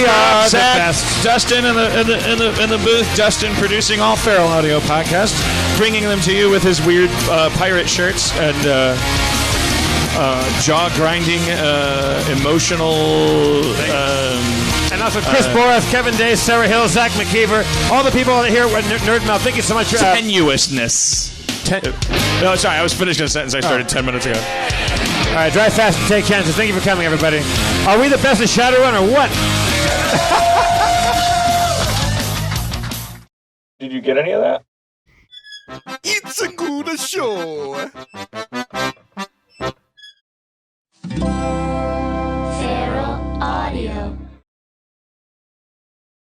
are the best. Dustin in the booth. Dustin producing all Feral Audio podcasts, bringing them to you with his weird pirate shirts and jaw-grinding, emotional. And also Chris Borath, Kevin Day, Sarah Hill, Zach McKeever, all the people here at Nerdmouth. Thank you so much for tenuousness. No, sorry, I was finishing a sentence I started 10 minutes ago. All right, drive fast and take chances. Thank you for coming, everybody. Are we the best at Shadowrun or what? Did you get any of that? It's a good show.